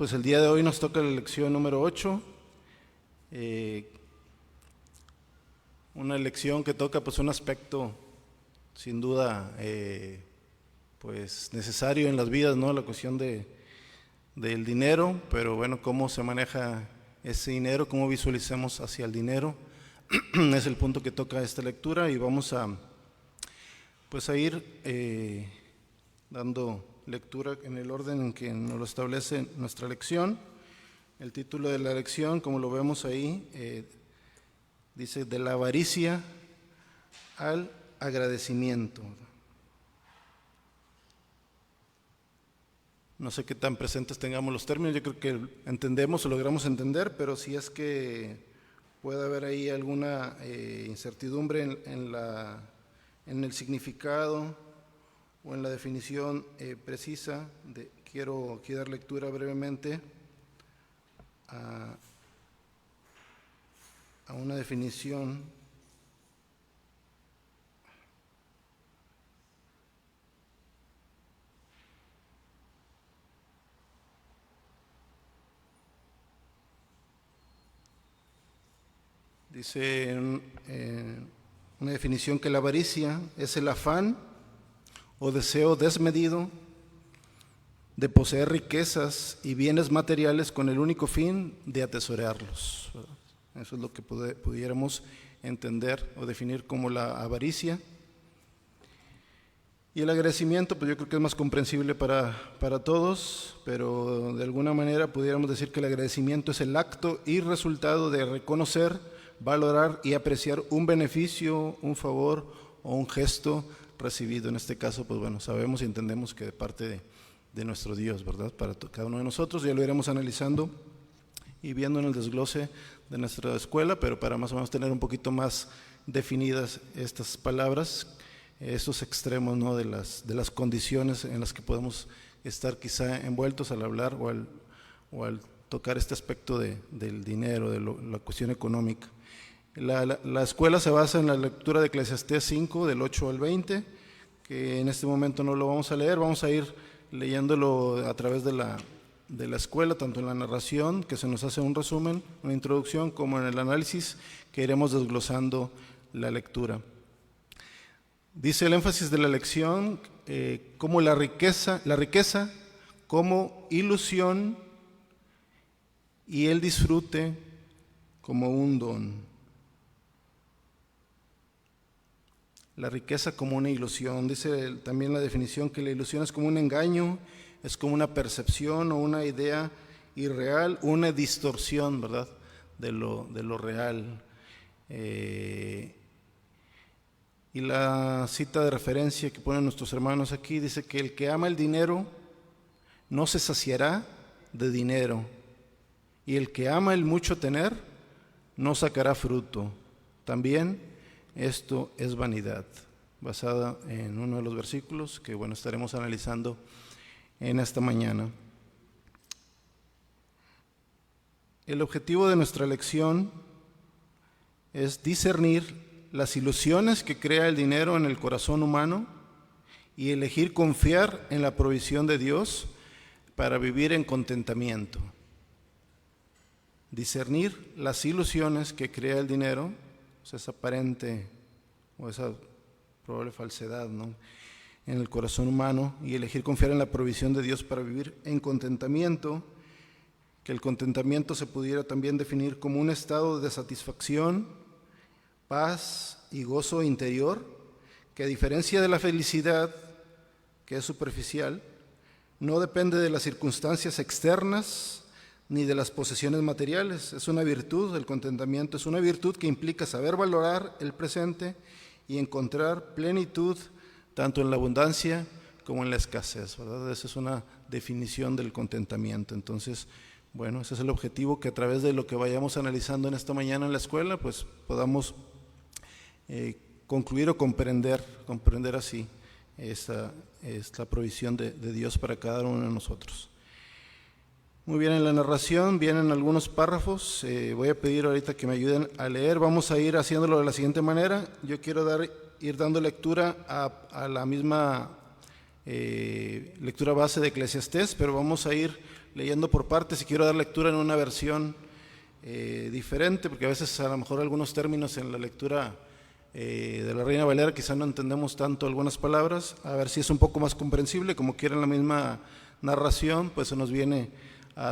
pues el día de hoy nos toca la lección número 8, una lección que toca pues un aspecto sin duda pues necesario en las vidas, ¿no? La cuestión del dinero, pero bueno, cómo se maneja ese dinero, cómo visualizamos hacia el dinero, es el punto que toca esta lectura, y vamos a pues a ir dando lectura en el orden en que nos lo establece nuestra lección. El título de la lección, como lo vemos ahí, dice: de la avaricia al agradecimiento. No sé qué tan presentes tengamos los términos, yo creo que entendemos o logramos entender, pero si es que puede haber ahí alguna incertidumbre en el significado o en la definición precisa, quiero aquí dar lectura brevemente a una definición dice una definición que la avaricia es el afán o deseo desmedido de poseer riquezas y bienes materiales con el único fin de atesorarlos. Eso es lo que pudiéramos entender o definir como la avaricia. Y el agradecimiento, pues yo creo que es más comprensible para todos, pero de alguna manera pudiéramos decir que el agradecimiento es el acto y resultado de reconocer, valorar y apreciar un beneficio, un favor o un gesto recibido. En este caso, pues bueno, sabemos y entendemos que de parte de nuestro Dios, ¿verdad? Para cada uno de nosotros, ya lo iremos analizando y viendo en el desglose de nuestra escuela, pero para más o menos tener un poquito más definidas estas palabras, estos extremos, ¿no? de las condiciones en las que podemos estar quizá envueltos al hablar o al tocar este aspecto del dinero, de la cuestión económica. La escuela se basa en la lectura de Eclesiastés 5, del 8 al 20, que en este momento no lo vamos a leer, vamos a ir leyéndolo a través de la escuela, tanto en la narración, que se nos hace un resumen, una introducción, como en el análisis, que iremos desglosando la lectura. Dice el énfasis de la lección como la riqueza como ilusión y el disfrute como un don. La riqueza como una ilusión. Dice también la definición que la ilusión es como un engaño, es como una percepción o una idea irreal, una distorsión, ¿verdad?, de lo real. Y la cita de referencia que ponen nuestros hermanos aquí dice que el que ama el dinero no se saciará de dinero, y el que ama el mucho tener no sacará fruto. También esto es vanidad, basada en uno de los versículos que bueno, estaremos analizando en esta mañana. El objetivo de nuestra lección es discernir las ilusiones que crea el dinero en el corazón humano y elegir confiar en la provisión de Dios para vivir en contentamiento. Discernir las ilusiones que crea el dinero, esa aparente o esa probable falsedad, ¿no?, en el corazón humano, y elegir confiar en la provisión de Dios para vivir en contentamiento, que el contentamiento se pudiera también definir como un estado de satisfacción, paz y gozo interior, que a diferencia de la felicidad, que es superficial, no depende de las circunstancias externas ni de las posesiones materiales. Es una virtud, el contentamiento es una virtud que implica saber valorar el presente y encontrar plenitud tanto en la abundancia como en la escasez, ¿verdad? Esa es una definición del contentamiento. Entonces, bueno, ese es el objetivo, que a través de lo que vayamos analizando en esta mañana en la escuela, pues podamos concluir o comprender así esta provisión de Dios para cada uno de nosotros. Muy bien, en la narración vienen algunos párrafos, voy a pedir ahorita que me ayuden a leer, vamos a ir haciéndolo de la siguiente manera. Yo quiero ir dando lectura a la misma lectura base de Eclesiastés, pero vamos a ir leyendo por partes y quiero dar lectura en una versión diferente, porque a veces a lo mejor algunos términos en la lectura de la Reina Valera quizá no entendemos tanto algunas palabras, a ver si es un poco más comprensible, como quiera en la misma narración, pues se nos viene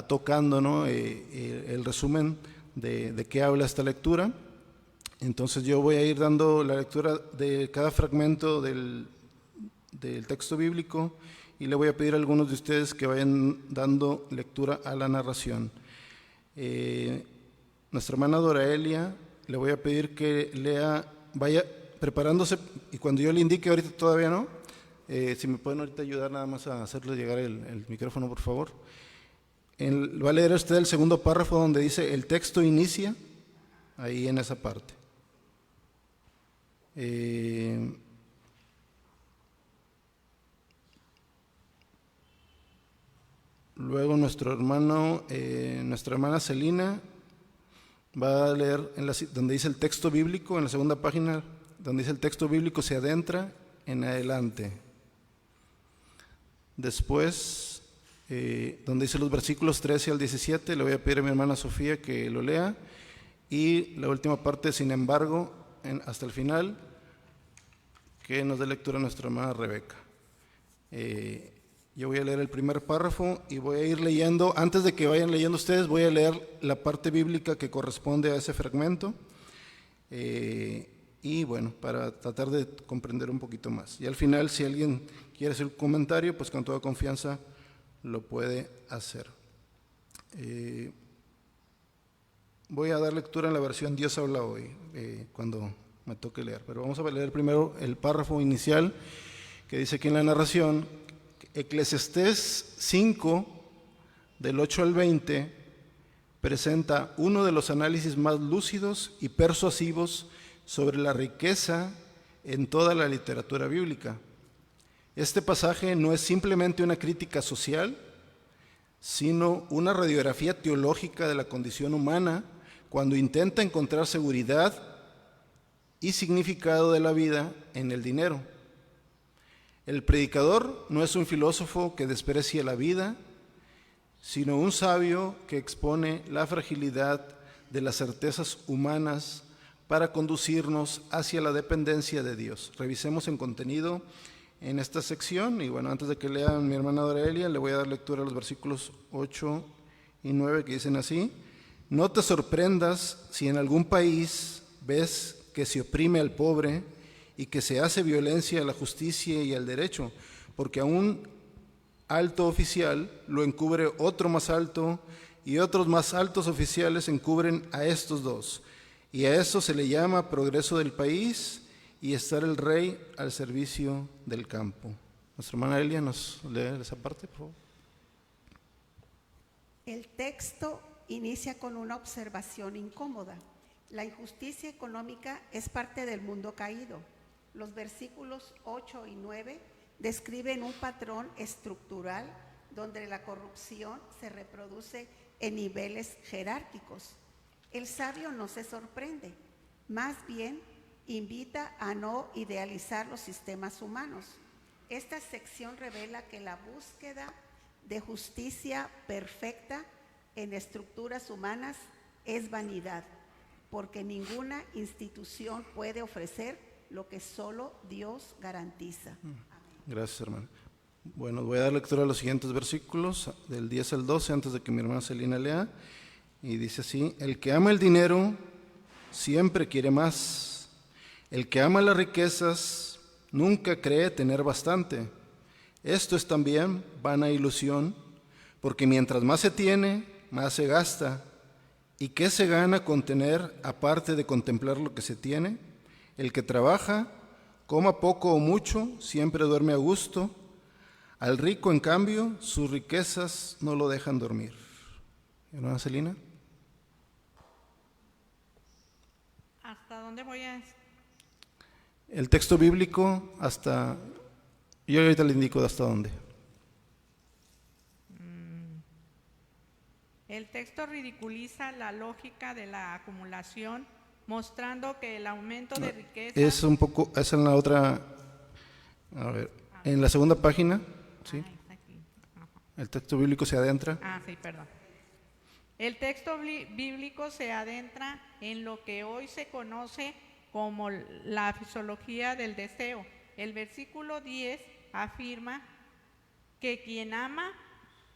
tocando, ¿no? El resumen de qué habla esta lectura. Entonces yo voy a ir dando la lectura de cada fragmento del texto bíblico y le voy a pedir a algunos de ustedes que vayan dando lectura a la narración. Nuestra hermana Doraelia, le voy a pedir que vaya preparándose, y cuando yo le indique, ahorita todavía no, si me pueden ahorita ayudar nada más a hacerle llegar el micrófono, por favor. Va a leer usted el segundo párrafo donde dice el texto inicia, ahí en esa parte. Luego nuestra hermana Celina va a leer donde dice el texto bíblico, en la segunda página, donde dice el texto bíblico, se adentra en adelante. Después, donde dice los versículos 13 al 17, le voy a pedir a mi hermana Sofía que lo lea. Y la última parte, sin embargo, hasta el final, que nos dé lectura nuestra hermana Rebeca. Yo voy a leer el primer párrafo y voy a ir leyendo, antes de que vayan leyendo ustedes, voy a leer la parte bíblica que corresponde a ese fragmento, y bueno, para tratar de comprender un poquito más. Y al final, si alguien quiere hacer un comentario, pues con toda confianza lo puede hacer. Voy a dar lectura en la versión Dios habla hoy, cuando me toque leer, pero vamos a leer primero el párrafo inicial que dice aquí en la narración: Eclesiastés 5, del 8 al 20, presenta uno de los análisis más lúcidos y persuasivos sobre la riqueza en toda la literatura bíblica. Este pasaje no es simplemente una crítica social, sino una radiografía teológica de la condición humana cuando intenta encontrar seguridad y significado de la vida en el dinero. El predicador no es un filósofo que desprecie la vida, sino un sabio que expone la fragilidad de las certezas humanas para conducirnos hacia la dependencia de Dios. Revisemos en contenido en esta sección, y bueno, antes de que lea mi hermana Doraelia, le voy a dar lectura a los versículos 8 y 9 que dicen así: No te sorprendas si en algún país ves que se oprime al pobre y que se hace violencia a la justicia y al derecho, porque a un alto oficial lo encubre otro más alto, y otros más altos oficiales encubren a estos dos, y a eso se le llama progreso del país y estar el rey al servicio del campo. Nuestra hermana Elia nos lee esa parte, por favor. El texto inicia con una observación incómoda. La injusticia económica es parte del mundo caído. Los versículos 8 y 9 describen un patrón estructural donde la corrupción se reproduce en niveles jerárquicos. El sabio no se sorprende, más bien invita a no idealizar los sistemas humanos. Esta sección revela que la búsqueda de justicia perfecta en estructuras humanas es vanidad, porque ninguna institución puede ofrecer lo que solo Dios garantiza. Gracias, hermano. Bueno, voy a dar lectura a los siguientes versículos, del 10 al 12, antes de que mi hermana Celina lea. Y dice así: El que ama el dinero siempre quiere más. El que ama las riquezas nunca cree tener bastante. Esto es también vana ilusión, porque mientras más se tiene, más se gasta. ¿Y qué se gana con tener aparte de contemplar lo que se tiene? El que trabaja, coma poco o mucho, siempre duerme a gusto. Al rico, en cambio, sus riquezas no lo dejan dormir. ¿Hermana Celina? ¿Hasta dónde voy a...? El texto bíblico hasta... Yo ahorita le indico hasta dónde. El texto ridiculiza la lógica de la acumulación, mostrando que el aumento de riqueza... Es un poco, es en la otra, a ver, en la segunda página, ¿sí? Está aquí. El texto bíblico se adentra. Sí, perdón. El texto bíblico se adentra en lo que hoy se conoce como la fisiología del deseo. El versículo 10 afirma que quien ama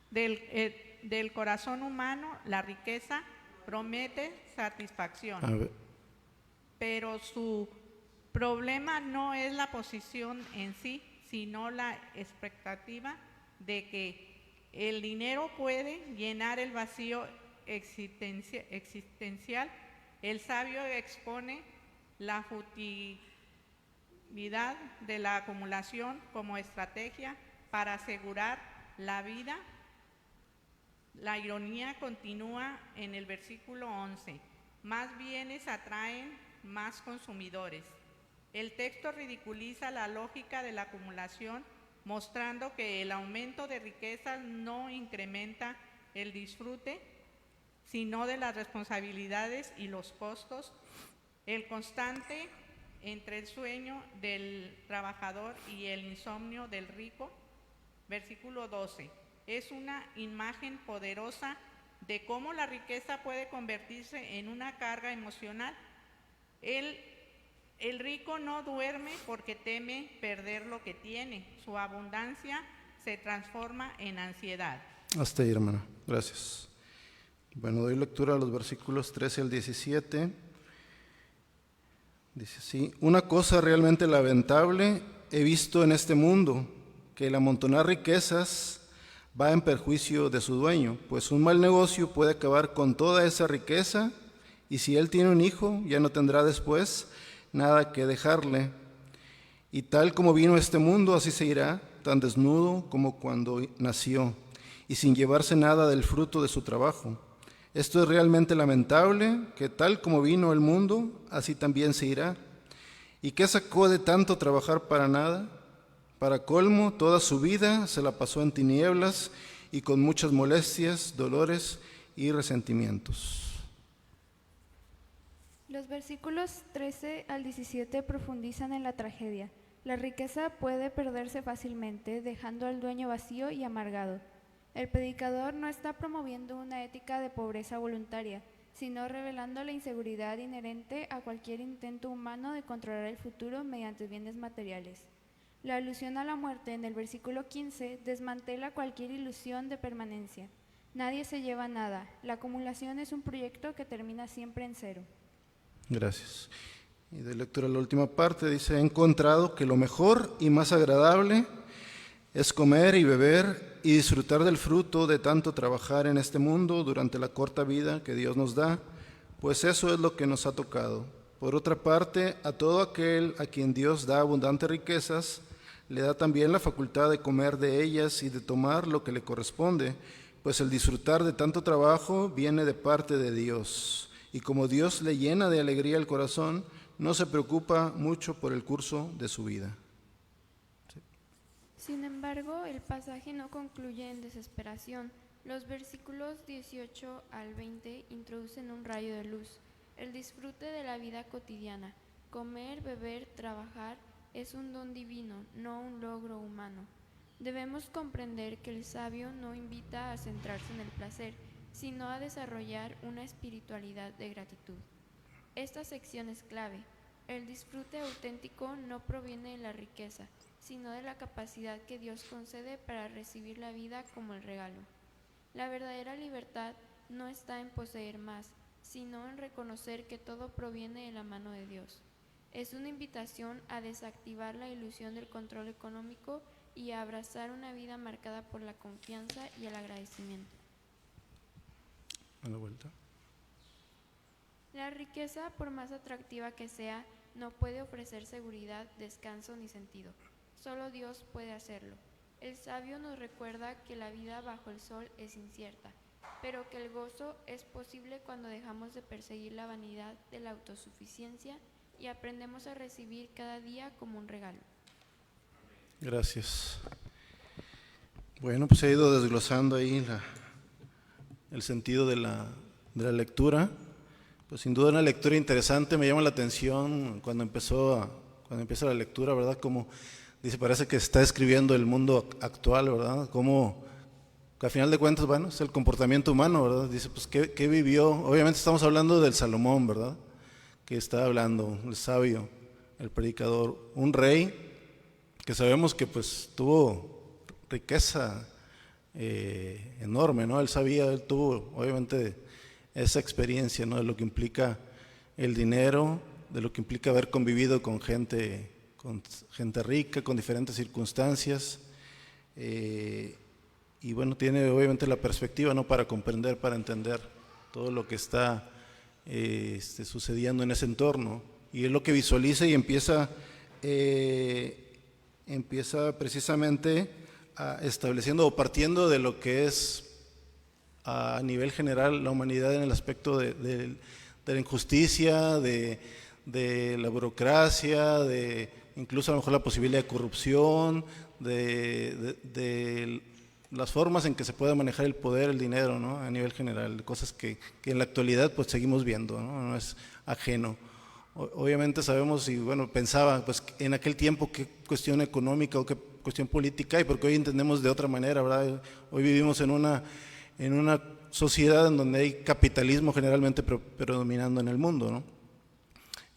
del corazón humano la riqueza promete satisfacción. A ver. Pero su problema no es la posición en sí, sino la expectativa de que el dinero puede llenar el vacío existencial. El sabio expone la futilidad de la acumulación como estrategia para asegurar la vida. La ironía continúa en el versículo 11. Más bienes atraen más consumidores. El texto ridiculiza la lógica de la acumulación, mostrando que el aumento de riquezas no incrementa el disfrute, sino de las responsabilidades y los costos. El constante entre el sueño del trabajador y el insomnio del rico. Versículo 12. Es una imagen poderosa de cómo la riqueza puede convertirse en una carga emocional. El rico no duerme porque teme perder lo que tiene. Su abundancia se transforma en ansiedad. Hasta ahí, hermana. Gracias. Bueno, doy lectura a los versículos 13 al 17. Dice así: una cosa realmente lamentable he visto en este mundo, que el amontonar riquezas va en perjuicio de su dueño, pues un mal negocio puede acabar con toda esa riqueza, y si él tiene un hijo, ya no tendrá después nada que dejarle. Y tal como vino a este mundo, así se irá, tan desnudo como cuando nació, y sin llevarse nada del fruto de su trabajo. Esto es realmente lamentable, que tal como vino el mundo, así también se irá. ¿Y qué sacó de tanto trabajar para nada? Para colmo, toda su vida se la pasó en tinieblas y con muchas molestias, dolores y resentimientos. Los versículos 13 al 17 profundizan en la tragedia. La riqueza puede perderse fácilmente, dejando al dueño vacío y amargado. El predicador no está promoviendo una ética de pobreza voluntaria, sino revelando la inseguridad inherente a cualquier intento humano de controlar el futuro mediante bienes materiales. La alusión a la muerte en el versículo 15 desmantela cualquier ilusión de permanencia. Nadie se lleva nada. La acumulación es un proyecto que termina siempre en cero. Gracias. Y de lectura a la última parte dice: he encontrado que lo mejor y más agradable es comer y beber y disfrutar del fruto de tanto trabajar en este mundo durante la corta vida que Dios nos da, pues eso es lo que nos ha tocado. Por otra parte, a todo aquel a quien Dios da abundantes riquezas, le da también la facultad de comer de ellas y de tomar lo que le corresponde, pues el disfrutar de tanto trabajo viene de parte de Dios. Y como Dios le llena de alegría el corazón, no se preocupa mucho por el curso de su vida. Sin embargo, el pasaje no concluye en desesperación. Los versículos 18 al 20 introducen un rayo de luz. El disfrute de la vida cotidiana, comer, beber, trabajar, es un don divino, no un logro humano. Debemos comprender que el sabio no invita a centrarse en el placer, sino a desarrollar una espiritualidad de gratitud. Esta sección es clave. El disfrute auténtico no proviene de la riqueza, sino de la capacidad que Dios concede para recibir la vida como el regalo. La verdadera libertad no está en poseer más, sino en reconocer que todo proviene de la mano de Dios. Es una invitación a desactivar la ilusión del control económico y a abrazar una vida marcada por la confianza y el agradecimiento. A la vuelta. La riqueza, por más atractiva que sea, no puede ofrecer seguridad, descanso ni sentido. Solo Dios puede hacerlo. El sabio nos recuerda que la vida bajo el sol es incierta, pero que el gozo es posible cuando dejamos de perseguir la vanidad de la autosuficiencia y aprendemos a recibir cada día como un regalo. Gracias. Bueno, pues he ido desglosando ahí el sentido de la lectura. Pues sin duda una lectura interesante. Me llama la atención cuando empieza la lectura, ¿verdad? Como dice, parece que está escribiendo el mundo actual, ¿verdad? Cómo que al final de cuentas, bueno, es el comportamiento humano, ¿verdad? Dice, pues, ¿qué vivió? Obviamente estamos hablando del Salomón, ¿verdad? Que está hablando, el sabio, el predicador, un rey que sabemos que pues tuvo riqueza enorme, ¿no? Él sabía, él tuvo obviamente esa experiencia, ¿no? De lo que implica el dinero, de lo que implica haber convivido con gente rica, con diferentes circunstancias, y bueno, tiene obviamente la perspectiva, ¿no? Para comprender, para entender todo lo que está sucediendo en ese entorno, y es lo que visualiza y empieza precisamente estableciendo o partiendo de lo que es a nivel general la humanidad en el aspecto de la injusticia, de la burocracia, de incluso a lo mejor la posibilidad de corrupción, de las formas en que se puede manejar el poder, el dinero, ¿no? A nivel general, cosas que en la actualidad pues seguimos viendo, ¿no? No es ajeno. Obviamente sabemos, y bueno, pensaba pues en aquel tiempo qué cuestión económica o qué cuestión política hay, porque hoy entendemos de otra manera, ¿verdad? Hoy vivimos en una sociedad en donde hay capitalismo generalmente predominando en el mundo, ¿no?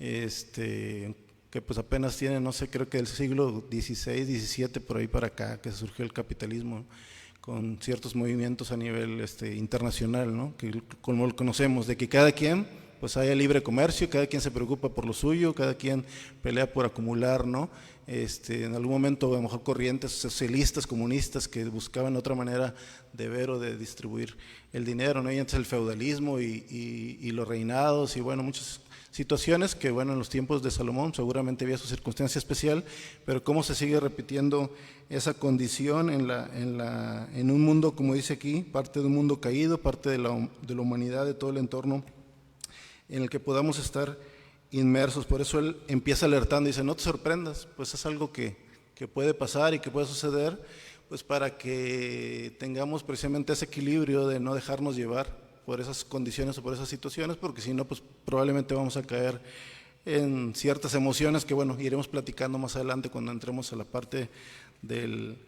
Que pues apenas tiene, no sé, creo que del siglo XVI, XVII, por ahí para acá, que surgió el capitalismo, con ciertos movimientos a nivel internacional, ¿no? Que como lo conocemos, de que cada quien pues haya libre comercio, cada quien se preocupa por lo suyo, cada quien pelea por acumular, ¿no? En algún momento a lo mejor corrientes socialistas, comunistas que buscaban otra manera de ver o de distribuir el dinero, ¿no? Y antes el feudalismo y los reinados y bueno, muchas situaciones que bueno, en los tiempos de Salomón seguramente había su circunstancia especial, pero cómo se sigue repitiendo esa condición en un mundo, como dice aquí, parte de un mundo caído, parte de la humanidad, de todo el entorno en el que podamos estar inmersos. Por eso él empieza alertando y dice, no te sorprendas, pues es algo que puede pasar y que puede suceder, pues para que tengamos precisamente ese equilibrio de no dejarnos llevar por esas condiciones o por esas situaciones, porque si no, pues probablemente vamos a caer en ciertas emociones que bueno, iremos platicando más adelante cuando entremos a la parte del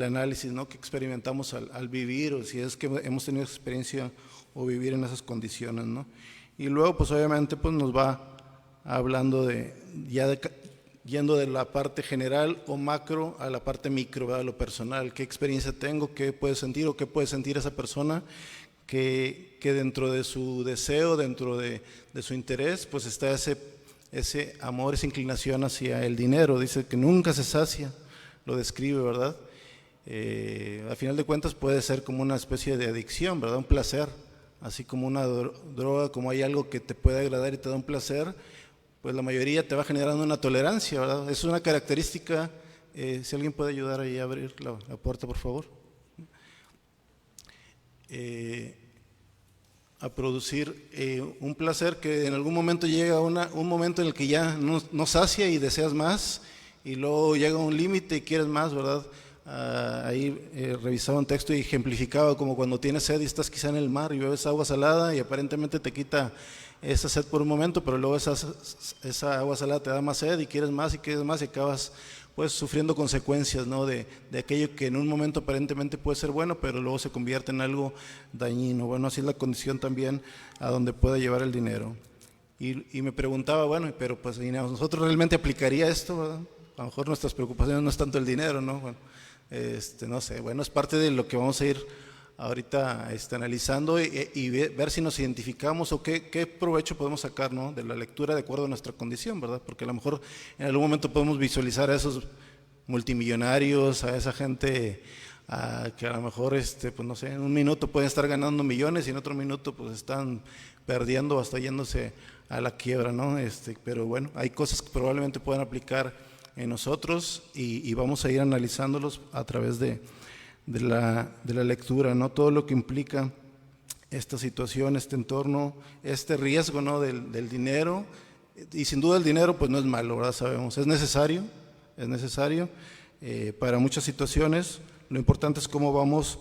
análisis, ¿no? Que experimentamos al vivir, o si es que hemos tenido experiencia o vivir en esas condiciones, ¿no? Y luego pues obviamente pues nos va hablando yendo de la parte general o macro a la parte micro, ¿verdad? Lo personal, qué experiencia tengo, qué puede sentir o qué puede sentir esa persona que dentro de su deseo, dentro de su interés, pues está ese amor, esa inclinación hacia el dinero. Dice que nunca se sacia, lo describe, ¿verdad? A final de cuentas puede ser como una especie de adicción, ¿verdad? Un placer, así como una droga, como hay algo que te puede agradar y te da un placer, pues la mayoría te va generando una tolerancia, ¿verdad? Es una característica, si alguien puede ayudar ahí a abrir la puerta, por favor. A producir un placer que en algún momento llega un momento en el que ya no sacia y deseas más, y luego llega un límite y quieres más, ¿verdad? Ahí revisaba un texto y ejemplificaba como cuando tienes sed y estás quizá en el mar y bebes agua salada y aparentemente te quita esa sed por un momento, pero luego esa agua salada te da más sed y quieres más y acabas pues sufriendo consecuencias, ¿no? de aquello que en un momento aparentemente puede ser bueno, pero luego se convierte en algo dañino. Bueno, así es la condición también a donde puede llevar el dinero. Y me preguntaba, bueno, pero pues ¿nosotros realmente aplicaría esto, ¿verdad? A lo mejor nuestras preocupaciones no es tanto el dinero, ¿no? Bueno, no sé, bueno, es parte de lo que vamos a ir ahorita analizando y ver si nos identificamos o qué provecho podemos sacar, ¿no? De la lectura de acuerdo a nuestra condición, ¿verdad? Porque a lo mejor en algún momento podemos visualizar a esos multimillonarios, a esa gente que a lo mejor, pues no sé, en un minuto pueden estar ganando millones y en otro minuto pues están perdiendo o hasta yéndose a la quiebra, ¿no? Pero bueno, hay cosas que probablemente puedan aplicar en nosotros y vamos a ir analizándolos a través de la lectura, ¿no? Todo lo que implica esta situación, este entorno, este riesgo, ¿no? del dinero, y sin duda el dinero pues no es malo, ¿verdad? Sabemos, es necesario para muchas situaciones. Lo importante es cómo vamos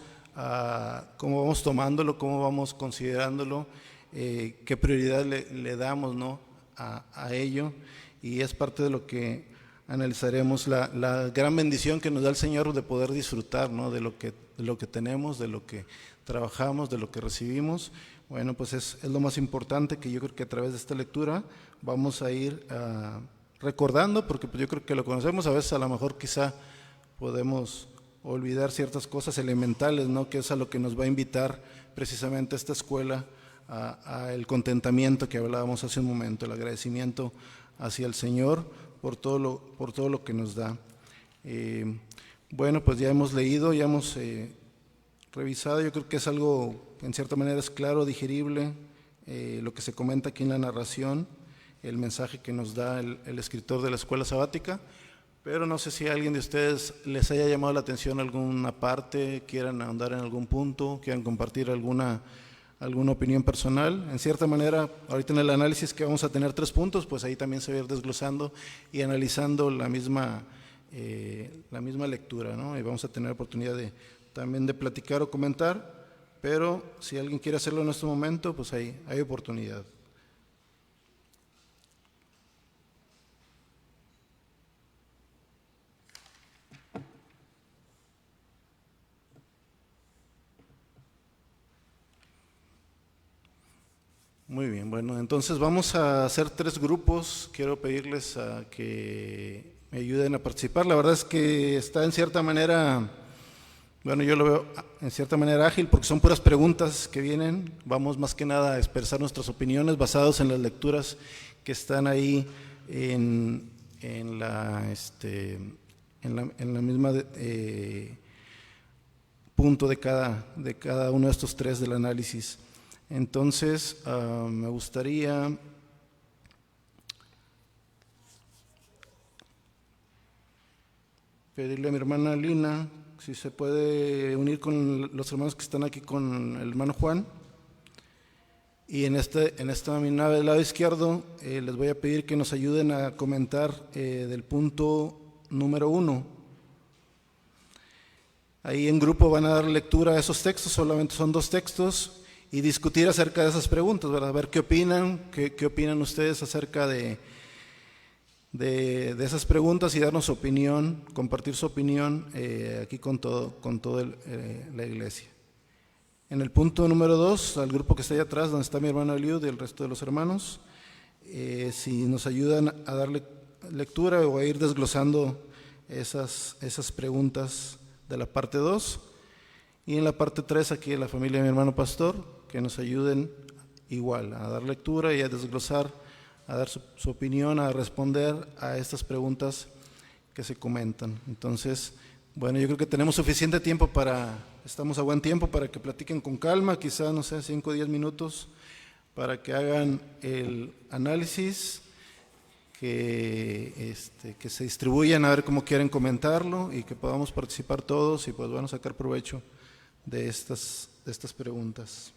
tomándolo, cómo vamos considerándolo, qué prioridad le damos, ¿no? a ello, y es parte de lo que analizaremos la gran bendición que nos da el Señor de poder disfrutar, ¿no?, de lo que tenemos, de lo que trabajamos, de lo que recibimos. Bueno, pues es lo más importante, que yo creo que a través de esta lectura vamos a ir recordando, porque pues yo creo que lo conocemos, a veces a lo mejor quizá podemos olvidar ciertas cosas elementales, ¿no?, que es a lo que nos va a invitar precisamente esta escuela, a el contentamiento que hablábamos hace un momento, el agradecimiento hacia el Señor por todo lo que nos da. Bueno, pues ya hemos leído, ya hemos revisado, yo creo que es algo, en cierta manera es claro, digerible, lo que se comenta aquí en la narración, el mensaje que nos da el escritor de la escuela sabática, pero no sé si a alguien de ustedes les haya llamado la atención alguna parte, quieran ahondar en algún punto, quieran compartir alguna opinión personal. En cierta manera, ahorita en el análisis que vamos a tener 3 puntos, pues ahí también se va a ir desglosando y analizando la misma lectura, ¿no? Y vamos a tener oportunidad también de platicar o comentar, pero si alguien quiere hacerlo en este momento, pues hay oportunidad. Muy bien, bueno, entonces vamos a hacer 3 grupos. Quiero pedirles a que me ayuden a participar. La verdad es que está en cierta manera, bueno, yo lo veo en cierta manera ágil, porque son puras preguntas que vienen. Vamos más que nada a expresar nuestras opiniones basadas en las lecturas que están ahí en la misma punto de cada uno de estos 3 del análisis. Entonces, me gustaría pedirle a mi hermana Lina si se puede unir con los hermanos que están aquí, con el hermano Juan. Y en esta mi nave del lado izquierdo les voy a pedir que nos ayuden a comentar del punto número 1. Ahí en grupo van a dar lectura a esos textos, solamente son 2 textos, y discutir acerca de esas preguntas, ¿verdad? A ver qué opinan, qué opinan ustedes acerca de esas preguntas, y darnos su opinión, compartir su opinión aquí con toda la iglesia. En el punto número 2, al grupo que está allá atrás, donde está mi hermano Eliud y el resto de los hermanos, si nos ayudan a darle lectura o a ir desglosando esas preguntas de la parte 2. Y en la parte 3, aquí la familia de mi hermano Pastor, que nos ayuden igual a dar lectura y a desglosar, a dar su opinión, a responder a estas preguntas que se comentan. Entonces, bueno, yo creo que tenemos suficiente tiempo estamos a buen tiempo para que platiquen con calma, quizá, no sé, 5 o 10 minutos, para que hagan el análisis, que se distribuyan a ver cómo quieren comentarlo, y que podamos participar todos y pues bueno, sacar provecho de estas preguntas.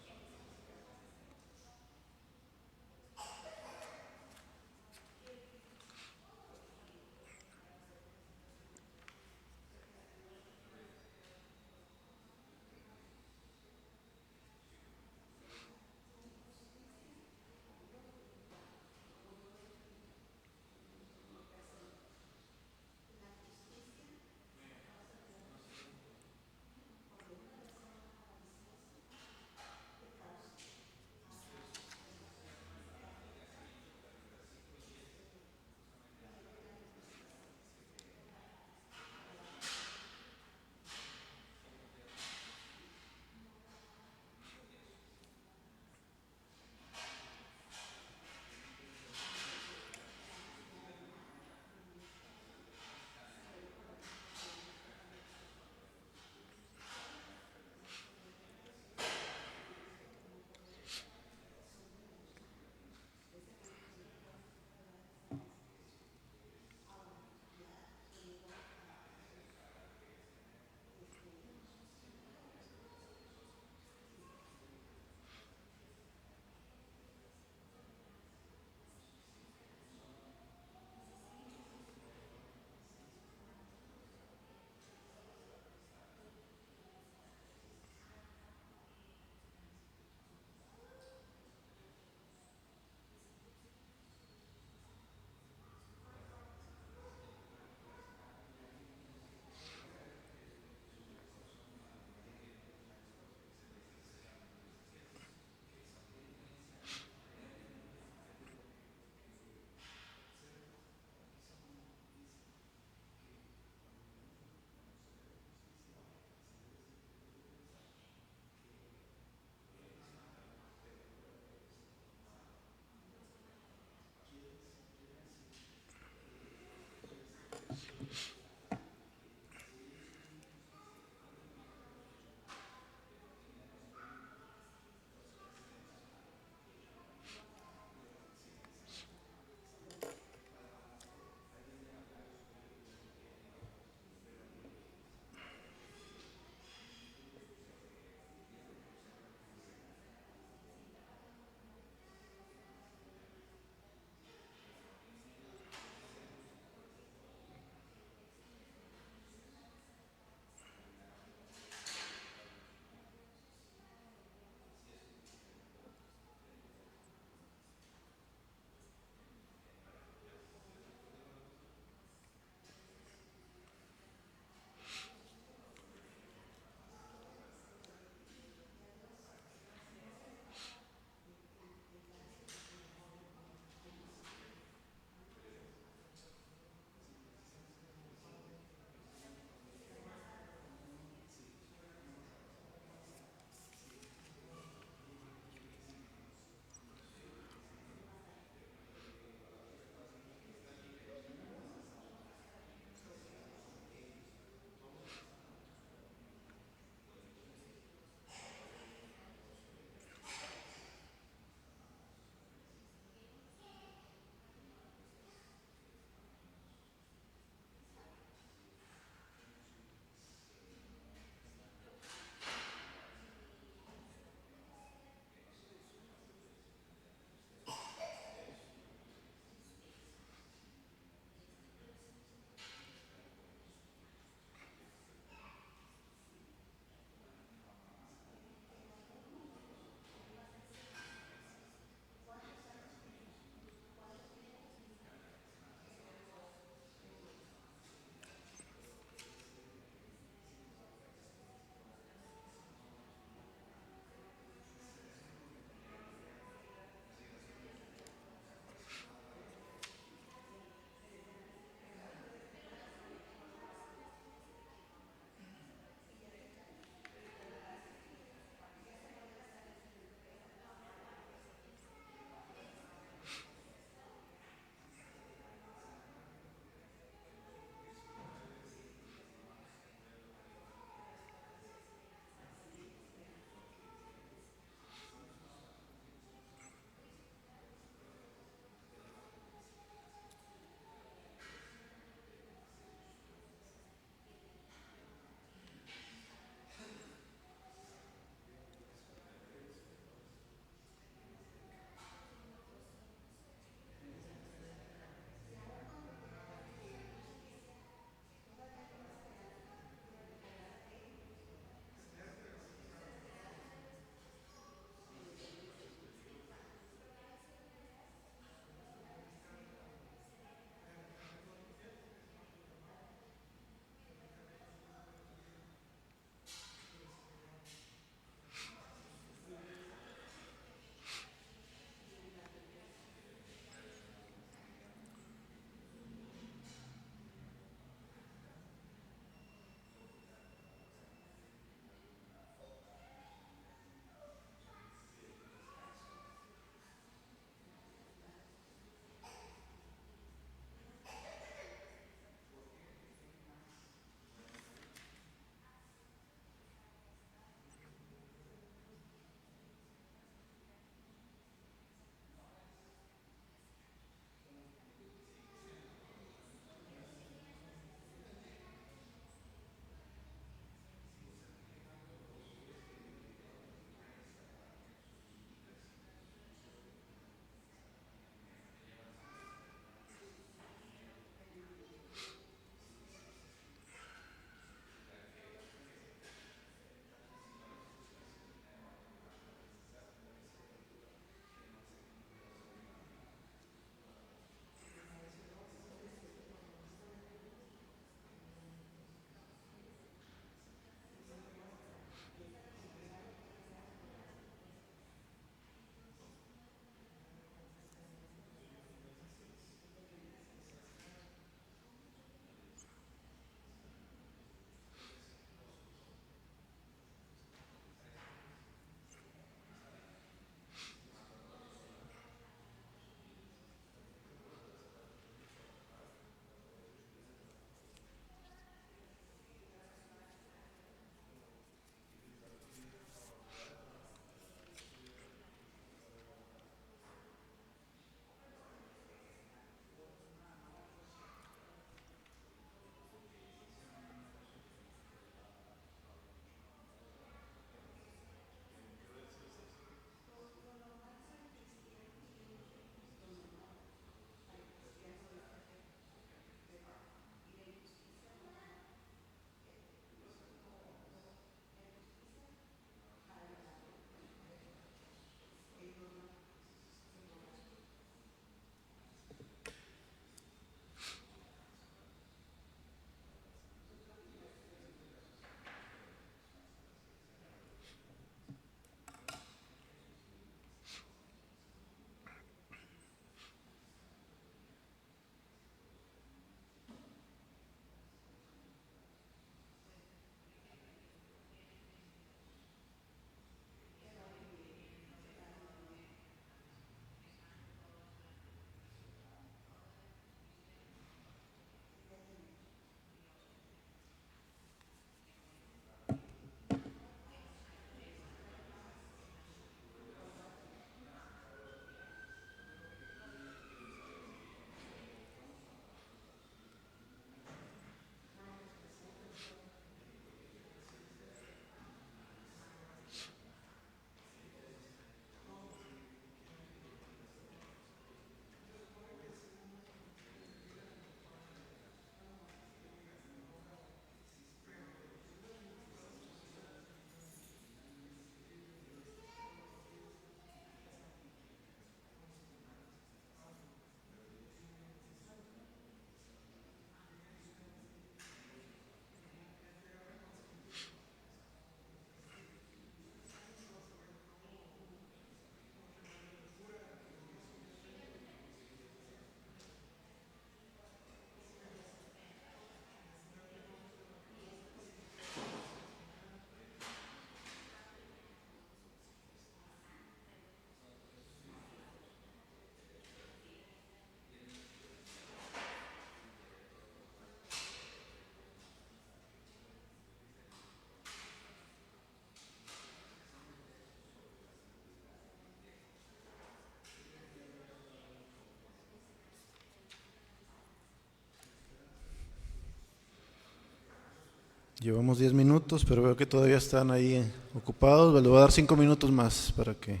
Llevamos 10 minutos, pero veo que todavía están ahí ocupados. Les voy a dar 5 minutos más para que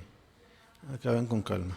acaben con calma.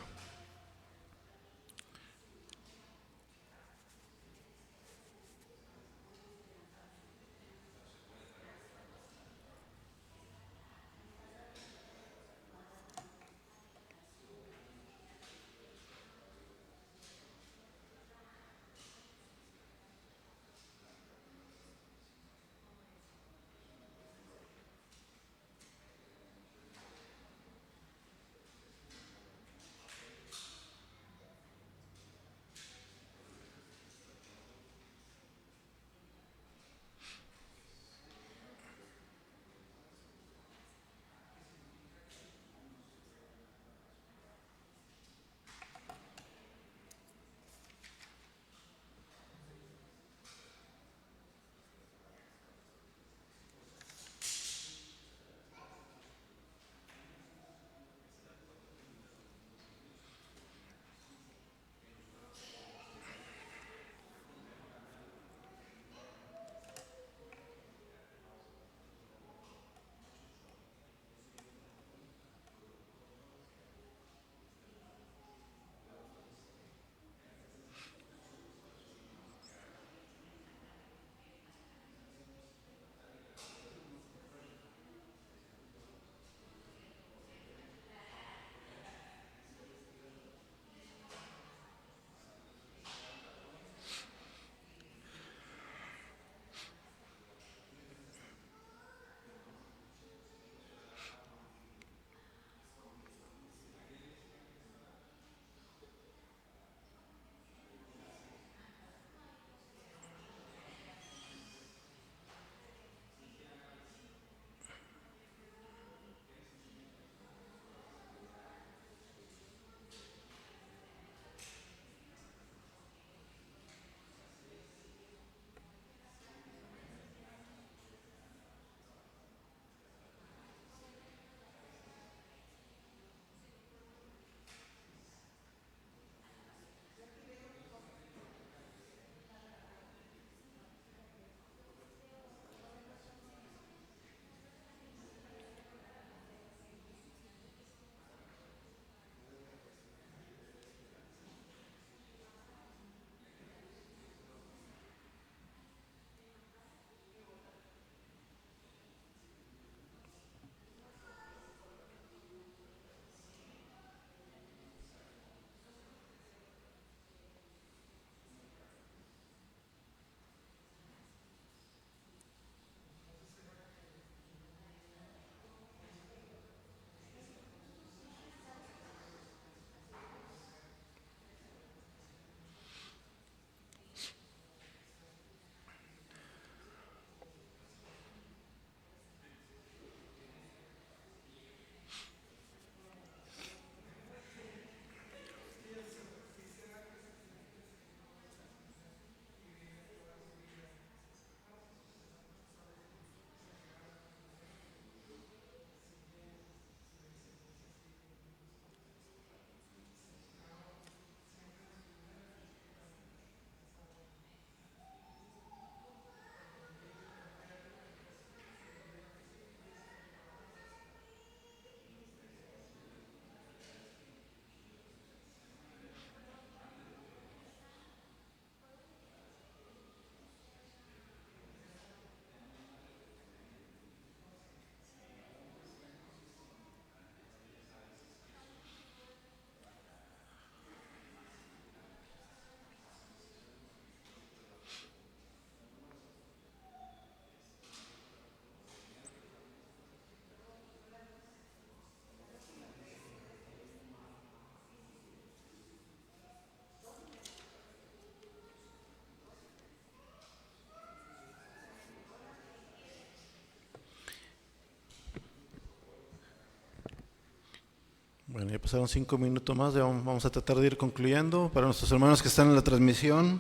Bueno, ya pasaron 5 minutos más, ya vamos a tratar de ir concluyendo. Para nuestros hermanos que están en la transmisión,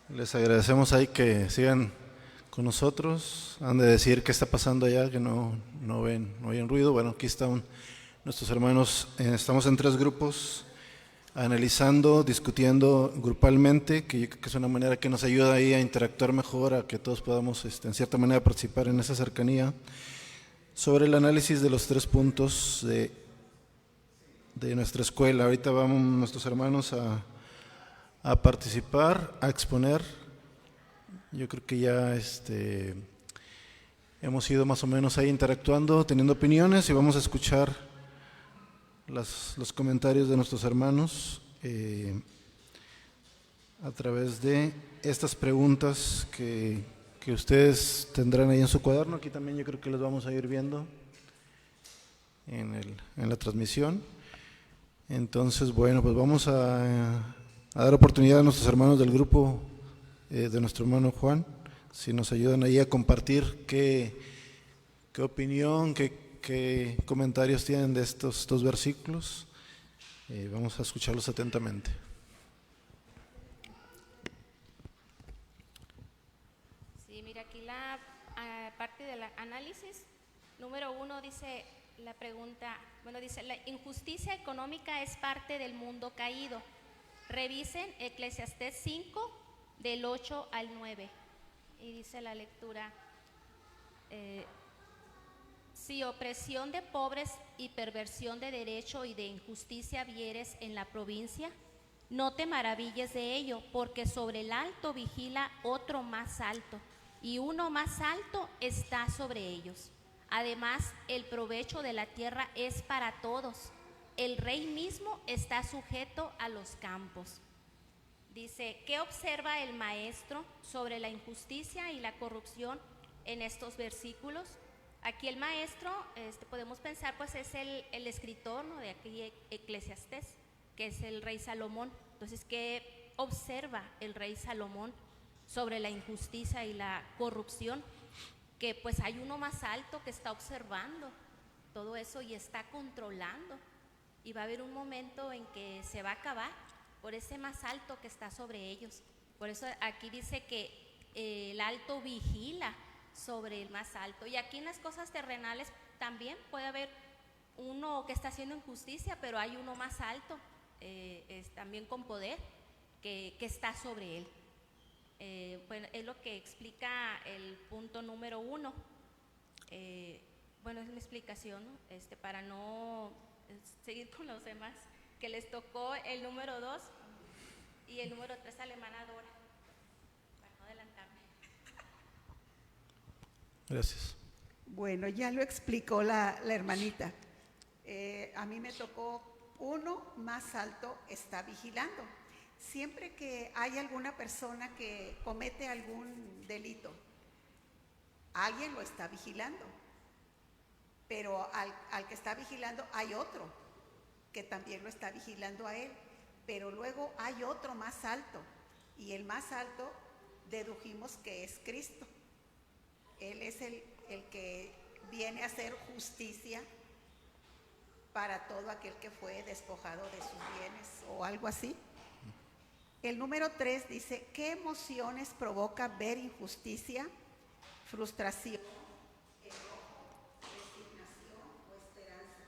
les agradecemos ahí que sigan con nosotros. Han de decir qué está pasando allá, que no oyen ruido. Bueno, aquí están nuestros hermanos, estamos en 3 grupos. analizando, discutiendo grupalmente, que yo creo que es una manera que nos ayuda ahí a interactuar mejor, a que todos podamos en cierta manera participar en esa cercanía, sobre el análisis de los 3 puntos de nuestra escuela. Ahorita vamos nuestros hermanos a participar, a exponer. Yo creo que ya hemos ido más o menos ahí interactuando, teniendo opiniones, y vamos a escuchar los comentarios de nuestros hermanos a través de estas preguntas que ustedes tendrán ahí en su cuaderno. Aquí también yo creo que los vamos a ir viendo en la transmisión. Entonces, bueno, pues vamos a dar oportunidad a nuestros hermanos del grupo de nuestro hermano Juan, si nos ayudan ahí a compartir qué opinión, qué comentarios tienen de estos 2 versículos. Vamos a escucharlos atentamente. Sí, mira, aquí la parte del análisis, número 1 dice la pregunta, dice, la injusticia económica es parte del mundo caído. Revisen Eclesiastés 5, del 8 al 9. Y dice la lectura, si opresión de pobres y perversión de derecho y de injusticia vieres en la provincia, no te maravilles de ello, porque sobre el alto vigila otro más alto, y uno más alto está sobre ellos. Además, el provecho de la tierra es para todos. El rey mismo está sujeto a los campos. Dice, ¿qué observa el maestro sobre la injusticia y la corrupción en estos versículos? Aquí el maestro, podemos pensar, pues es el escritor, ¿no?, de aquí Eclesiastés, que es el rey Salomón. Entonces, ¿qué observa el rey Salomón sobre la injusticia y la corrupción? Que pues hay uno más alto que está observando todo eso y está controlando, y va a haber un momento en que se va a acabar por ese más alto que está sobre ellos. Por eso aquí dice que el alto vigila sobre el más alto. Y aquí en las cosas terrenales también puede haber uno que está haciendo injusticia, pero hay uno más alto, también con poder, que está sobre él. Bueno, es lo que explica el punto número 1. Bueno, es una explicación, ¿no? Para no seguir con los demás, que les tocó el número 2 y el número 3 a la hermana Dora, para no adelantarme. Gracias. Bueno, ya lo explicó la hermanita. A mí me tocó uno más alto está vigilando. Siempre que hay alguna persona que comete algún delito, alguien lo está vigilando, pero al que está vigilando hay otro que también lo está vigilando a él, pero luego hay otro más alto, y el más alto dedujimos que es Cristo. Él es el que viene a hacer justicia para todo aquel que fue despojado de sus bienes o algo así. El número 3 dice, ¿qué emociones provoca ver injusticia? Frustración, enojo, resignación o esperanza.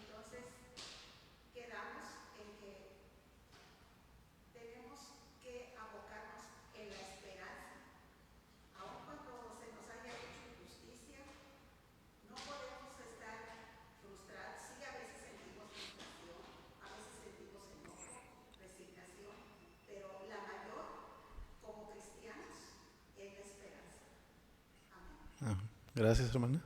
Entonces, quedamos en que tenemos que abocarnos en la esperanza. Aun cuando se nos haya hecho injusticia, no podemos estar frustrados. Sí, a veces sentimos frustración, a veces sentimos enojo, resignación, pero la mayor, como cristianos, es la esperanza. Amén. Gracias, hermana.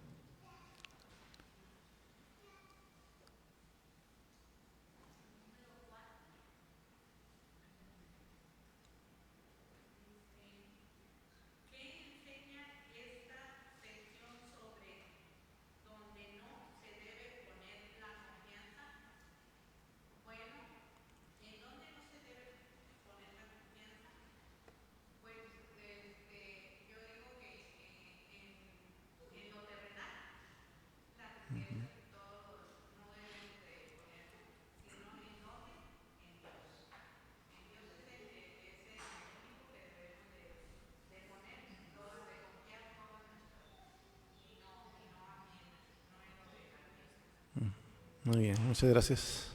Muy bien, muchas gracias.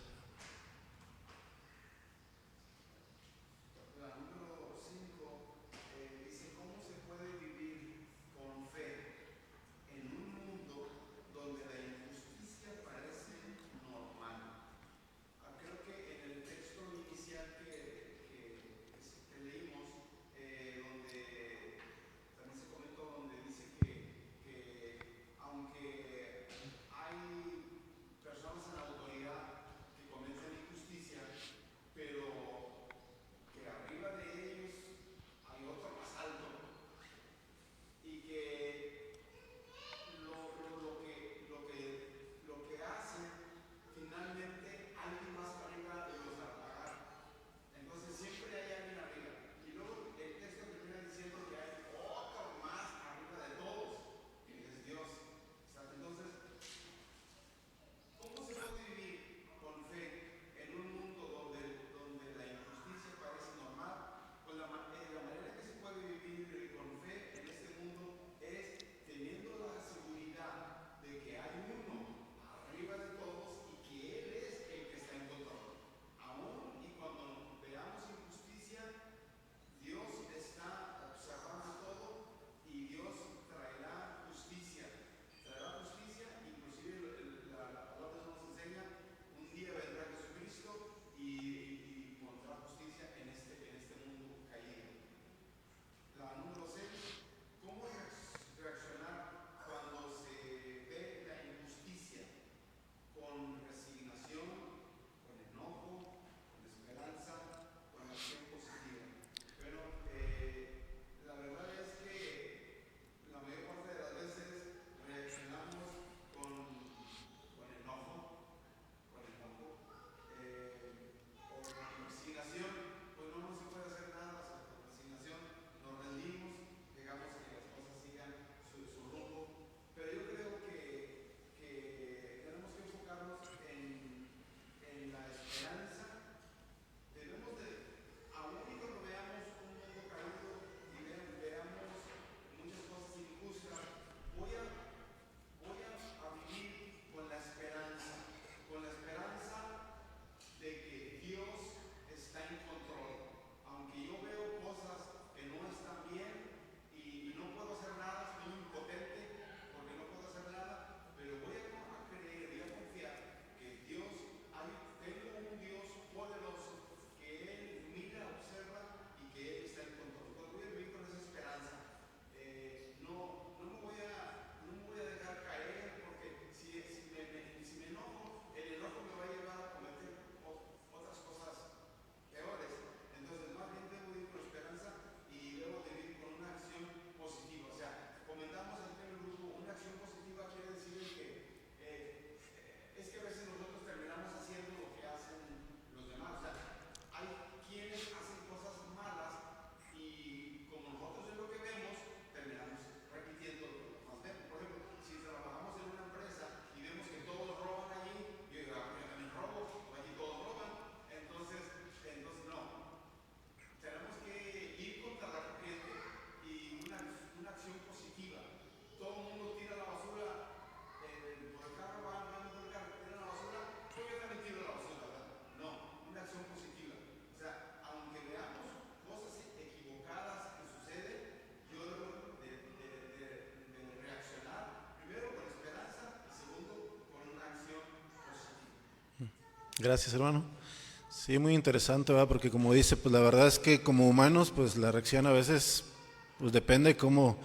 Gracias, hermano. Sí, muy interesante, ¿verdad? Porque como dice, pues la verdad es que como humanos, pues la reacción a veces pues depende cómo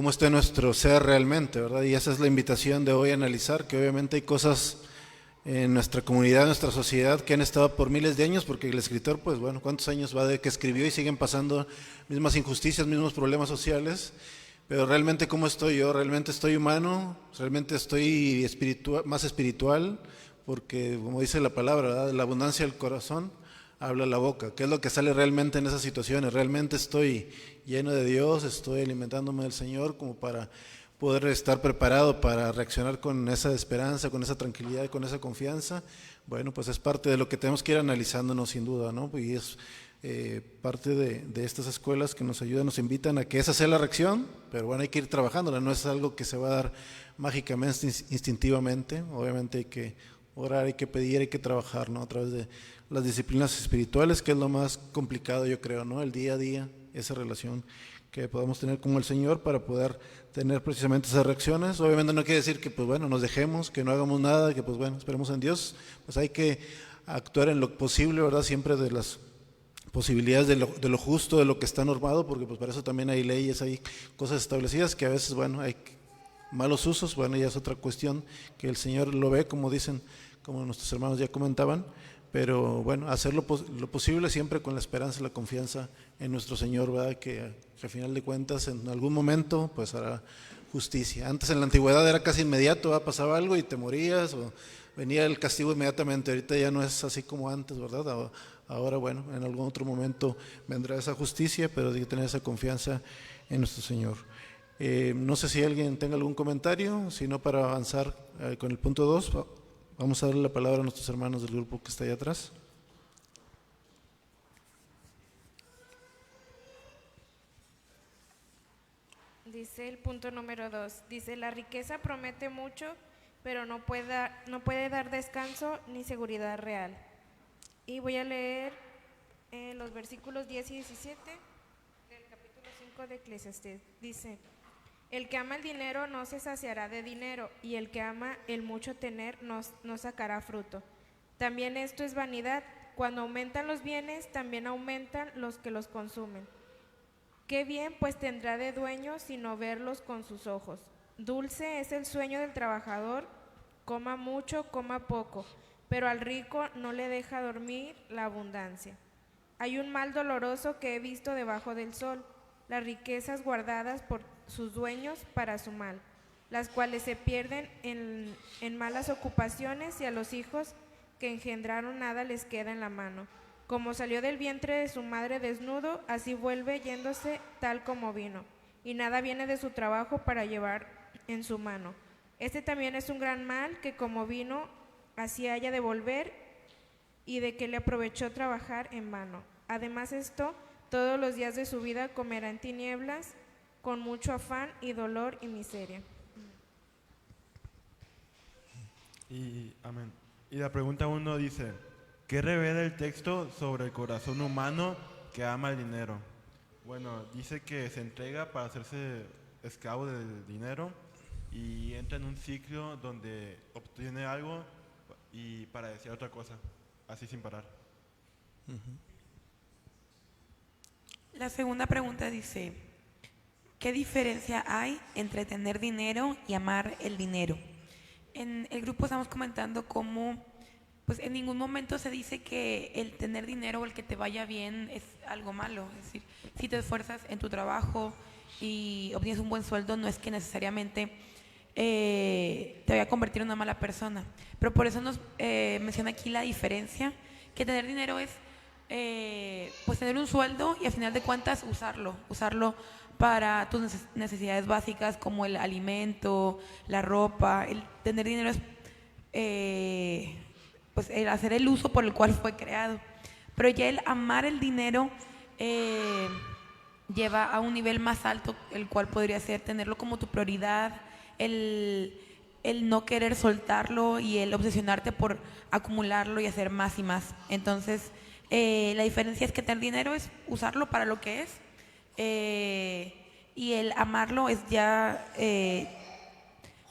esté nuestro ser realmente, ¿verdad? Y esa es la invitación de hoy a analizar, que obviamente hay cosas en nuestra comunidad, en nuestra sociedad, que han estado por miles de años, porque el escritor, pues bueno, ¿cuántos años va de que escribió y siguen pasando mismas injusticias, mismos problemas sociales? Pero realmente, ¿cómo estoy yo? ¿Realmente estoy humano? ¿Realmente estoy más espiritual? Porque, como dice la palabra, ¿verdad? La abundancia del corazón habla la boca. ¿Qué es lo que sale realmente en esas situaciones? ¿Realmente estoy lleno de Dios? ¿Estoy alimentándome del Señor como para poder estar preparado para reaccionar con esa esperanza, con esa tranquilidad y con esa confianza? Bueno, pues es parte de lo que tenemos que ir analizándonos sin duda, ¿no? Y es parte de estas escuelas que nos ayudan, nos invitan a que esa sea la reacción, pero bueno, hay que ir trabajándola, no es algo que se va a dar mágicamente, instintivamente. Obviamente hay que orar, hay que pedir, hay que trabajar, ¿no? A través de las disciplinas espirituales, que es lo más complicado, yo creo, ¿no? El día a día, esa relación que podamos tener con el Señor para poder tener precisamente esas reacciones. Obviamente no quiere decir que, pues bueno, nos dejemos, que no hagamos nada, que pues bueno, esperemos en Dios. Pues hay que actuar en lo posible, ¿verdad? Siempre de las posibilidades de lo justo, de lo que está normado, porque pues para eso también hay leyes, hay cosas establecidas que a veces, bueno, hay malos usos, bueno, ya es otra cuestión que el Señor lo ve, como dicen, como nuestros hermanos ya comentaban, pero bueno, hacer lo posible siempre con la esperanza y la confianza en nuestro Señor, ¿verdad? Que al final de cuentas en algún momento pues hará justicia. Antes en la antigüedad era casi inmediato, ¿verdad? Pasaba algo y te morías o venía el castigo inmediatamente. Ahorita ya no es así como antes, ¿verdad? Ahora, bueno, en algún otro momento vendrá esa justicia, pero hay que tener esa confianza en nuestro Señor. No sé si alguien tenga algún comentario, si no, para avanzar con el punto 2, vamos a darle la palabra a nuestros hermanos del grupo que está allá atrás. Dice el punto número 2, dice: la riqueza promete mucho, pero no puede dar descanso ni seguridad real. Y voy a leer los versículos 10 y 17 del capítulo 5 de Eclesiastés. Dice: el que ama el dinero no se saciará de dinero, y el que ama el mucho tener no sacará fruto. También esto es vanidad. Cuando aumentan los bienes, también aumentan los que los consumen. Qué bien pues tendrá de dueño sino verlos con sus ojos. Dulce es el sueño del trabajador, coma mucho, coma poco, pero al rico no le deja dormir la abundancia. Hay un mal doloroso que he visto debajo del sol, las riquezas guardadas por sus dueños para su mal, las cuales se pierden en malas ocupaciones, y a los hijos que engendraron nada les queda en la mano. Como salió del vientre de su madre desnudo, así vuelve yéndose tal como vino, y nada viene de su trabajo para llevar en su mano. Este también es un gran mal, que como vino, así haya de volver, y de que le aprovechó trabajar en vano. Además esto, todos los días de su vida comerá en tinieblas, con mucho afán y dolor y miseria. Y amén. Y la pregunta 1 dice: ¿qué revela el texto sobre el corazón humano que ama el dinero? Bueno, dice que se entrega para hacerse esclavo del dinero y entra en un ciclo donde obtiene algo y para decir otra cosa, así sin parar. La segunda pregunta dice: ¿qué diferencia hay entre tener dinero y amar el dinero? En el grupo estamos comentando cómo pues en ningún momento se dice que el tener dinero o el que te vaya bien es algo malo. Es decir, si te esfuerzas en tu trabajo y obtienes un buen sueldo, no es que necesariamente te vaya a convertir en una mala persona. Pero por eso nos menciona aquí la diferencia, que tener dinero es pues tener un sueldo y al final de cuentas usarlo para tus necesidades básicas como el alimento, la ropa. El tener dinero es pues el hacer el uso por el cual fue creado. Pero ya el amar el dinero lleva a un nivel más alto, el cual podría ser tenerlo como tu prioridad, el no querer soltarlo y el obsesionarte por acumularlo y hacer más y más. Entonces, la diferencia es que tener dinero es usarlo para lo que es, y el amarlo es ya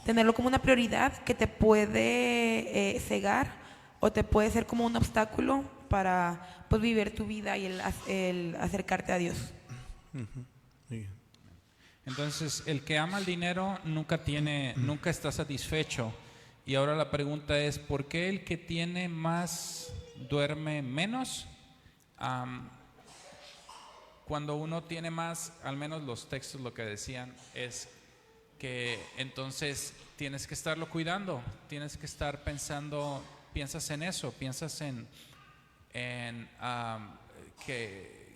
tenerlo como una prioridad que te puede cegar o te puede ser como un obstáculo para pues vivir tu vida y el acercarte a Dios. Muy bien. Entonces, el que ama el dinero nunca está satisfecho. Y ahora la pregunta es, ¿por qué el que tiene más duerme menos? Cuando uno tiene más, al menos los textos lo que decían es que entonces tienes que estarlo cuidando, tienes que estar pensando, piensas en eso, piensas en que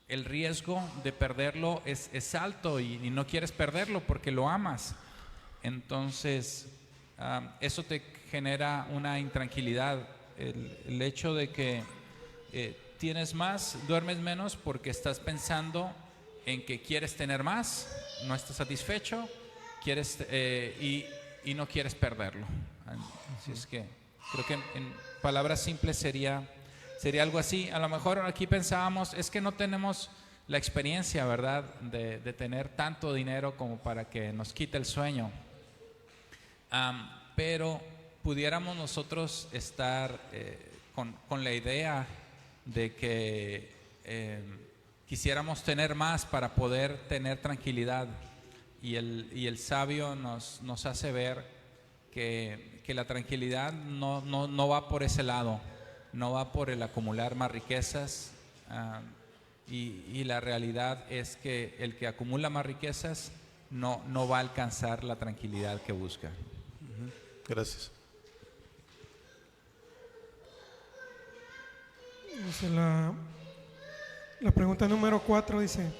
el riesgo de perderlo es alto y no quieres perderlo porque lo amas. Entonces, eso te genera una intranquilidad. El hecho de que tienes más, duermes menos porque estás pensando en que quieres tener más, no estás satisfecho, quieres y no quieres perderlo. Así es que creo que en palabras simples sería algo así. A lo mejor aquí pensábamos, es que no tenemos la experiencia, ¿verdad?, de tener tanto dinero como para que nos quite el sueño. Pero pudiéramos nosotros estar con la idea de que quisiéramos tener más para poder tener tranquilidad, y el sabio nos hace ver que la tranquilidad no va por ese lado, no va por el acumular más riquezas, y la realidad es que el que acumula más riquezas no va a alcanzar la tranquilidad que busca. Gracias. Dice la pregunta número 4, dice,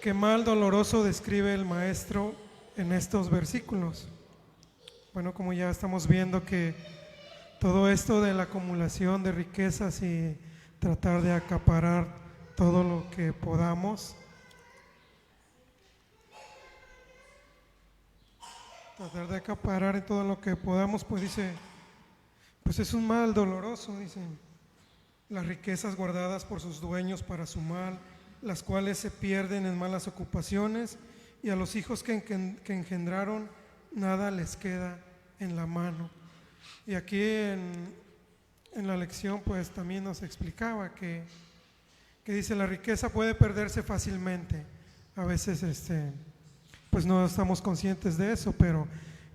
¿qué mal doloroso describe el maestro en estos versículos? Bueno, como ya estamos viendo que todo esto de la acumulación de riquezas y tratar de acaparar todo lo que podamos, pues dice, pues es un mal doloroso, dice. Las riquezas guardadas por sus dueños para su mal, las cuales se pierden en malas ocupaciones, y a los hijos que engendraron nada les queda en la mano. Y aquí en la lección pues también nos explicaba que dice, la riqueza puede perderse fácilmente. A veces pues no estamos conscientes de eso, pero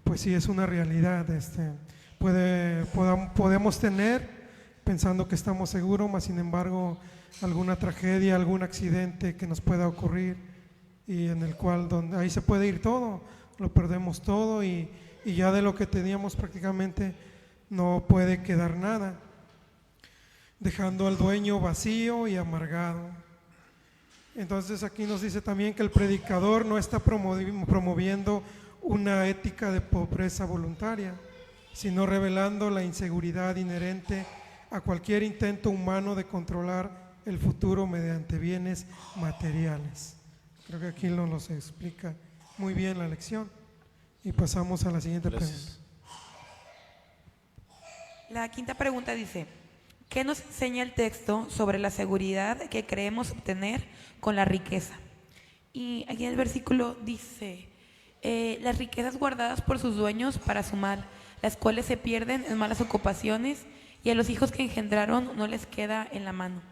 pues sí es una realidad. Podemos tener pensando que estamos seguros, mas sin embargo alguna tragedia, algún accidente que nos pueda ocurrir, y en el cual ahí se puede ir todo, lo perdemos todo, y ya de lo que teníamos prácticamente no puede quedar nada, dejando al dueño vacío y amargado. Entonces aquí nos dice también que el predicador no está promoviendo una ética de pobreza voluntaria, sino revelando la inseguridad inherente a cualquier intento humano de controlar el futuro mediante bienes materiales. Creo que aquí nos explica muy bien la lección. Y pasamos a la siguiente pregunta. La quinta pregunta dice, ¿qué nos enseña el texto sobre la seguridad que creemos obtener con la riqueza? Y aquí en el versículo dice, las riquezas guardadas por sus dueños para su mal, las cuales se pierden en malas ocupaciones, y a los hijos que engendraron no les queda en la mano.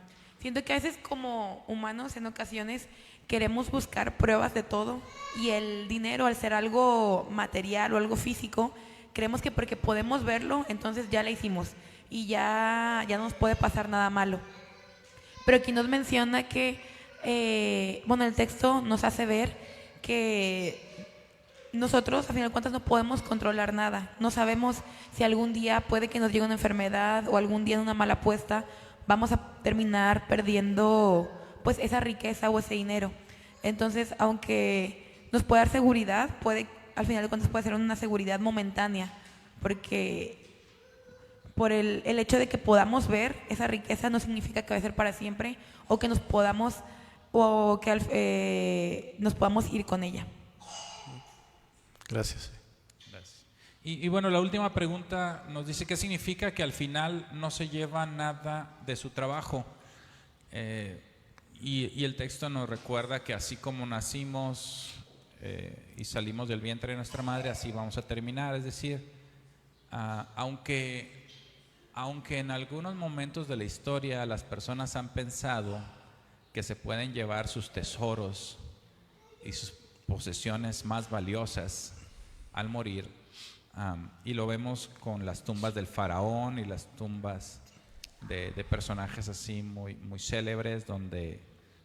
Siento que a veces como humanos en ocasiones queremos buscar pruebas de todo, y el dinero, al ser algo material o algo físico, creemos que porque podemos verlo, entonces ya la hicimos y ya no nos puede pasar nada malo. Pero aquí nos menciona que, el texto nos hace ver que nosotros, a final de cuentas, no podemos controlar nada. No sabemos si algún día puede que nos llegue una enfermedad, o algún día en una mala apuesta vamos a terminar perdiendo pues esa riqueza o ese dinero. Entonces, aunque nos puede dar seguridad, al final de cuentas puede ser una seguridad momentánea, porque por el hecho de que podamos ver esa riqueza no significa que va a ser para siempre, o que nos podamos ir con ella. Gracias. Y bueno, la última pregunta nos dice, ¿qué significa que al final no se lleva nada de su trabajo? Y el texto nos recuerda que así como nacimos y salimos del vientre de nuestra madre, así vamos a terminar. Es decir, Aunque en algunos momentos de la historia las personas han pensado que se pueden llevar sus tesoros y sus posesiones más valiosas al morir, y lo vemos con las tumbas del faraón y las tumbas de personajes así muy, muy célebres, donde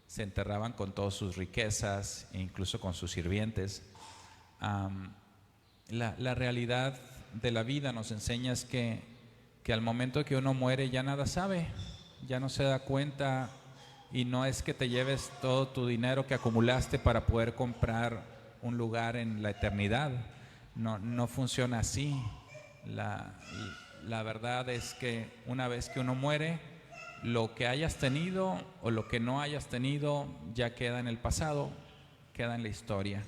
se enterraban con todas sus riquezas e incluso con sus sirvientes. La realidad de la vida nos enseña es que al momento que uno muere ya nada sabe, ya no se da cuenta, y no es que te lleves todo tu dinero que acumulaste para poder comprar un lugar en la eternidad. No funciona así. La verdad es que una vez que uno muere, lo que hayas tenido o lo que no hayas tenido ya queda en el pasado, queda en la historia.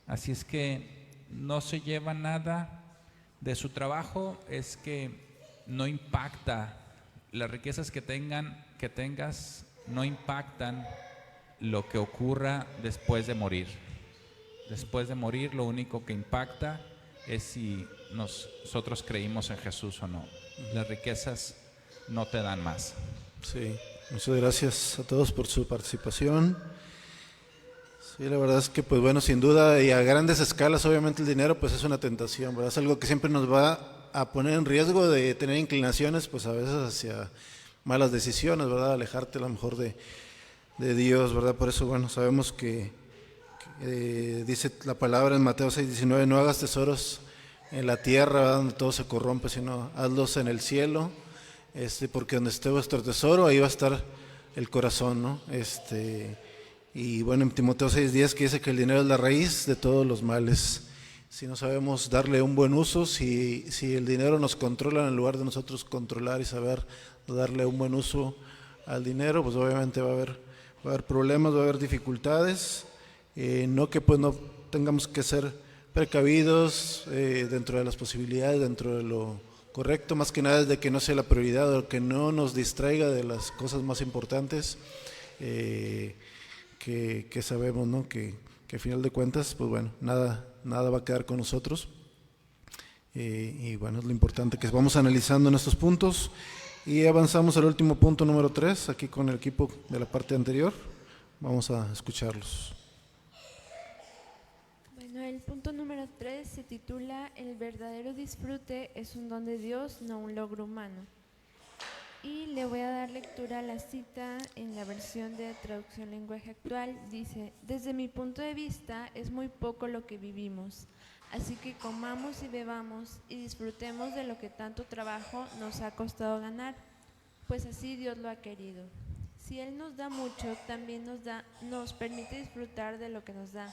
Así es que no se lleva nada de su trabajo, es que no impacta, las riquezas que tengas no impactan lo que ocurra después de morir. Después de morir, lo único que impacta es si nosotros creímos en Jesús o no. Las riquezas no te dan más. Sí, muchas gracias a todos por su participación. Sí, la verdad es que, pues bueno, sin duda y a grandes escalas, obviamente el dinero pues es una tentación, ¿verdad? Es algo que siempre nos va a poner en riesgo de tener inclinaciones, pues a veces hacia malas decisiones, ¿verdad? Alejarte a lo mejor de Dios, ¿verdad? Por eso, bueno, sabemos que dice la palabra en Mateo 6:19, no hagas tesoros en la tierra, ¿verdad? Donde todo se corrompe, sino hazlos en el cielo, porque donde esté vuestro tesoro, ahí va a estar el corazón, ¿no? Y bueno, en Timoteo 6:10 que dice que el dinero es la raíz de todos los males. Si no sabemos darle un buen uso, si el dinero nos controla en lugar de nosotros controlar y saber darle un buen uso al dinero, pues obviamente va a haber problemas, va a haber dificultades. No que pues no tengamos que ser precavidos dentro de las posibilidades, dentro de lo correcto, más que nada es de que no sea la prioridad o que no nos distraiga de las cosas más importantes que sabemos, ¿no? Que al final de cuentas, pues bueno, nada va a quedar con nosotros. Y bueno, es lo importante que vamos analizando en estos puntos. Y avanzamos al último punto, número 3, aquí con el equipo de la parte anterior. Vamos a escucharlos. Bueno, el punto número 3 se titula El verdadero disfrute es un don de Dios, no un logro humano. Y le voy a dar lectura a la cita en la versión de traducción lenguaje actual. Dice, desde mi punto de vista es muy poco lo que vivimos, así que comamos y bebamos y disfrutemos de lo que tanto trabajo nos ha costado ganar, pues así Dios lo ha querido. Si Él nos da mucho, también nos permite disfrutar de lo que nos da.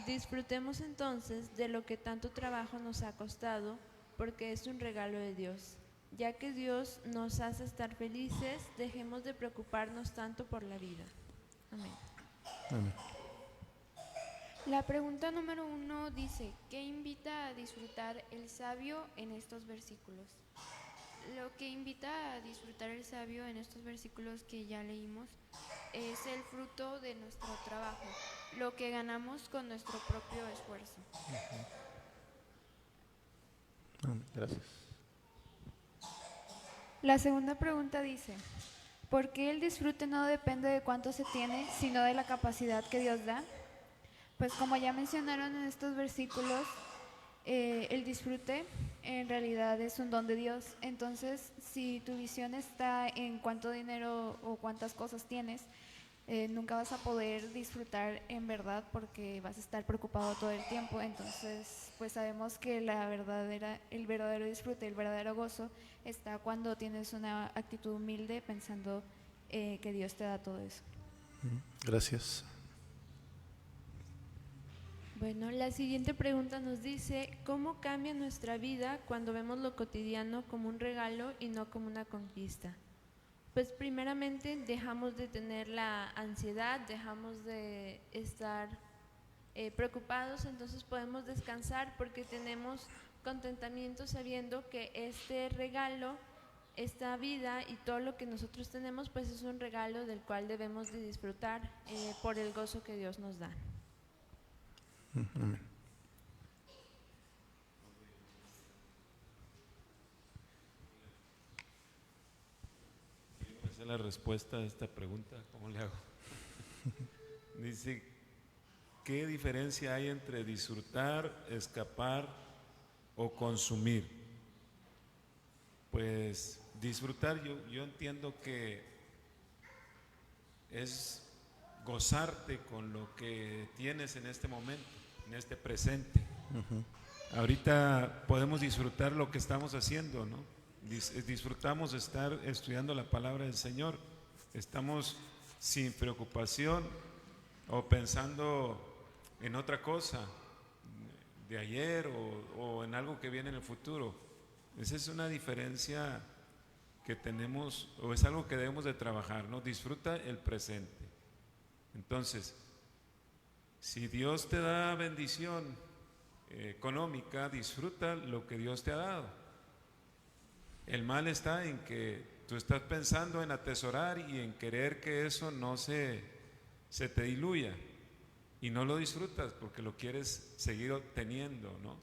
Disfrutemos entonces de lo que tanto trabajo nos ha costado, porque es un regalo de Dios. Ya que Dios nos hace estar felices, dejemos de preocuparnos tanto por la vida. Amén. Amén. La pregunta número 1 dice, ¿qué invita a disfrutar el sabio en estos versículos? Lo que invita a disfrutar el sabio en estos versículos que ya leímos es el fruto de nuestro trabajo, lo que ganamos con nuestro propio esfuerzo. Gracias. La segunda pregunta dice, ¿por qué el disfrute no depende de cuánto se tiene, sino de la capacidad que Dios da? Pues como ya mencionaron en estos versículos, el disfrute en realidad es un don de Dios. Entonces, si tu visión está en cuánto dinero o cuántas cosas tienes, nunca vas a poder disfrutar en verdad porque vas a estar preocupado todo el tiempo. Entonces, pues sabemos que el verdadero disfrute, el verdadero gozo está cuando tienes una actitud humilde pensando que Dios te da todo eso. Gracias. Bueno, la siguiente pregunta nos dice, ¿cómo cambia nuestra vida cuando vemos lo cotidiano como un regalo y no como una conquista? Pues primeramente dejamos de tener la ansiedad, dejamos de estar preocupados, entonces podemos descansar porque tenemos contentamiento sabiendo que este regalo, esta vida y todo lo que nosotros tenemos, pues es un regalo del cual debemos de disfrutar por el gozo que Dios nos da. Amén. la respuesta a esta pregunta. ¿Cómo le hago? Dice, ¿qué diferencia hay entre disfrutar, escapar o consumir? Pues disfrutar, yo entiendo que es gozarte con lo que tienes en este momento, en este presente. Ahorita podemos disfrutar lo que estamos haciendo, ¿no? Disfrutamos estar estudiando la palabra del Señor, estamos sin preocupación o pensando en otra cosa de ayer o en algo que viene en el futuro. Esa es una diferencia que tenemos, o es algo que debemos de trabajar, ¿no? Disfruta el presente. Entonces, si Dios te da bendición económica, disfruta lo que Dios te ha dado. El mal está en que tú estás pensando en atesorar y en querer que eso no se te diluya y no lo disfrutas porque lo quieres seguir obteniendo, ¿no?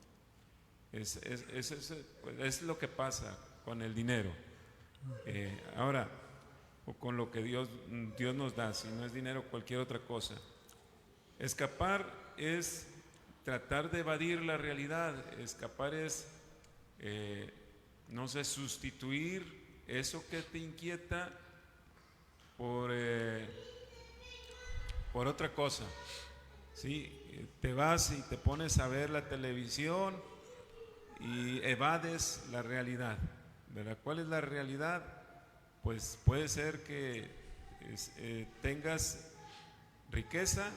Es lo que pasa con el dinero. Ahora, o con lo que Dios nos da, si no es dinero, cualquier otra cosa. Escapar es tratar de evadir la realidad. Escapar es, no sé, sustituir eso que te inquieta por otra cosa. ¿Sí? Te vas y te pones a ver la televisión y evades la realidad, ¿verdad? ¿Cuál es la realidad? Pues puede ser que tengas riqueza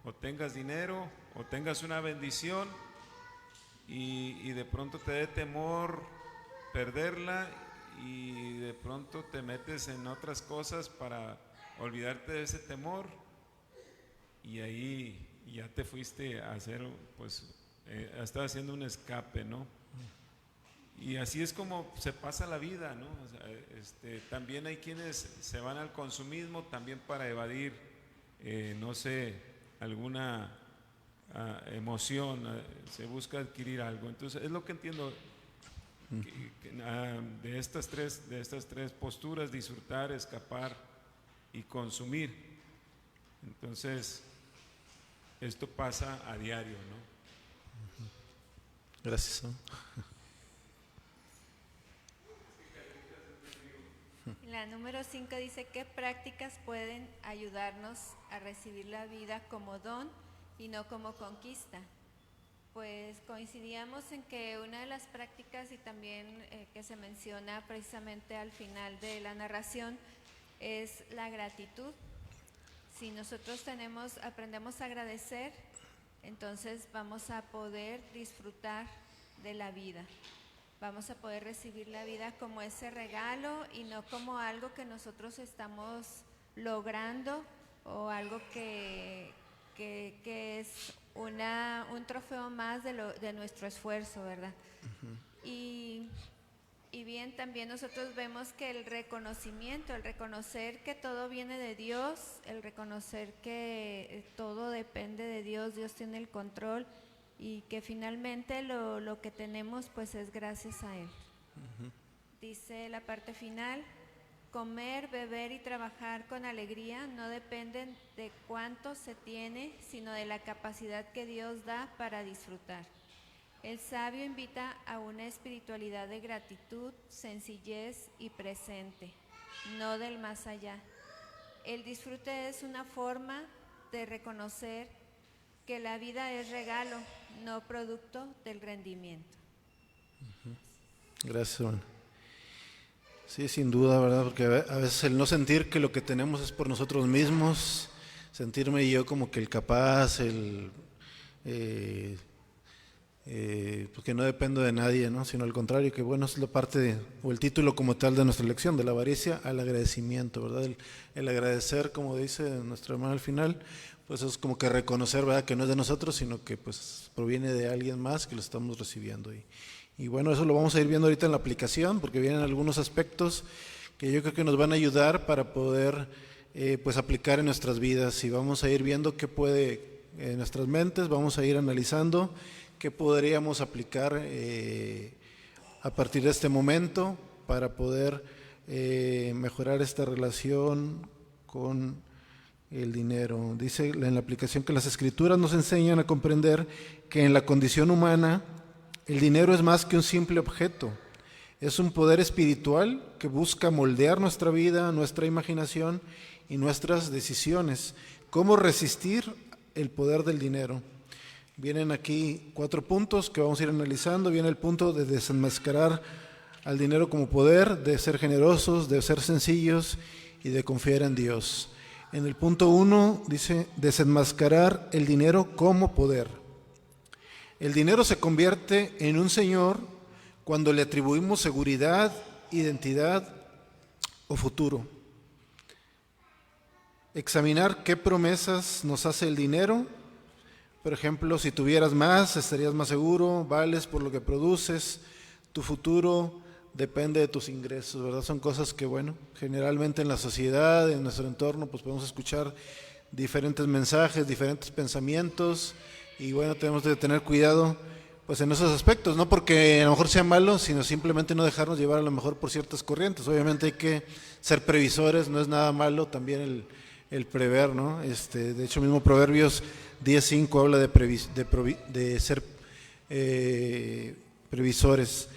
o tengas dinero o tengas una bendición y de pronto te dé temor perderla y de pronto te metes en otras cosas para olvidarte de ese temor y ahí ya te fuiste a hacer, pues estás haciendo un escape, ¿no? Y así es como se pasa la vida, ¿no? O sea, también hay quienes se van al consumismo también para evadir, no sé, alguna emoción, se busca adquirir algo. Entonces es lo que entiendo de estas tres posturas: disfrutar, escapar y consumir. Entonces esto pasa a diario, ¿no? Gracias. La número 5 dice: ¿qué prácticas pueden ayudarnos a recibir la vida como don y no como conquista? Pues coincidíamos en que una de las prácticas, y también que se menciona precisamente al final de la narración, es la gratitud. Si nosotros aprendemos a agradecer, entonces vamos a poder disfrutar de la vida. Vamos a poder recibir la vida como ese regalo y no como algo que nosotros estamos logrando o algo que es un trofeo más de nuestro esfuerzo, ¿verdad? Y bien, también nosotros vemos que el reconocimiento, el reconocer que todo viene de Dios, el reconocer que todo depende de Dios, Dios tiene el control, y que finalmente lo que tenemos pues es gracias a Él. Dice la parte final: comer, beber y trabajar con alegría no dependen de cuánto se tiene, sino de la capacidad que Dios da para disfrutar. El sabio invita a una espiritualidad de gratitud, sencillez y presente, no del más allá. El disfrute es una forma de reconocer que la vida es regalo, no producto del rendimiento. Gracias, hermano. Sí, sin duda, ¿verdad? Porque a veces el no sentir que lo que tenemos es por nosotros mismos, sentirme yo como que el capaz, porque no dependo de nadie, ¿no? Sino al contrario, que bueno, es la parte o el título como tal de nuestra lección, de la avaricia al agradecimiento, ¿verdad? El agradecer, como dice nuestro hermano al final, pues es como que reconocer, ¿verdad?, que no es de nosotros, sino que pues proviene de alguien más que lo estamos recibiendo. Y bueno, eso lo vamos a ir viendo ahorita en la aplicación, porque vienen algunos aspectos que yo creo que nos van a ayudar para poder pues aplicar en nuestras vidas, y vamos a ir viendo qué puede en nuestras mentes, vamos a ir analizando qué podríamos aplicar a partir de este momento para poder mejorar esta relación con el dinero. Dice en la aplicación que las Escrituras nos enseñan a comprender que en la condición humana el dinero es más que un simple objeto. Es un poder espiritual que busca moldear nuestra vida, nuestra imaginación y nuestras decisiones. ¿Cómo resistir el poder del dinero? Vienen aquí 4 puntos que vamos a ir analizando. Viene el punto de desenmascarar al dinero como poder, de ser generosos, de ser sencillos y de confiar en Dios. En el punto 1 dice desenmascarar el dinero como poder. El dinero se convierte en un señor cuando le atribuimos seguridad, identidad o futuro. Examinar qué promesas nos hace el dinero. Por ejemplo, si tuvieras más, estarías más seguro, vales por lo que produces, tu futuro depende de tus ingresos, ¿verdad? Son cosas que, bueno, generalmente en la sociedad, en nuestro entorno, pues podemos escuchar diferentes mensajes, diferentes pensamientos, y bueno, tenemos que tener cuidado pues en esos aspectos, no porque a lo mejor sea malo, sino simplemente no dejarnos llevar a lo mejor por ciertas corrientes. Obviamente hay que ser previsores, no es nada malo también el prever, ¿no? De hecho, mismo Proverbios 10:5 habla de ser previsores.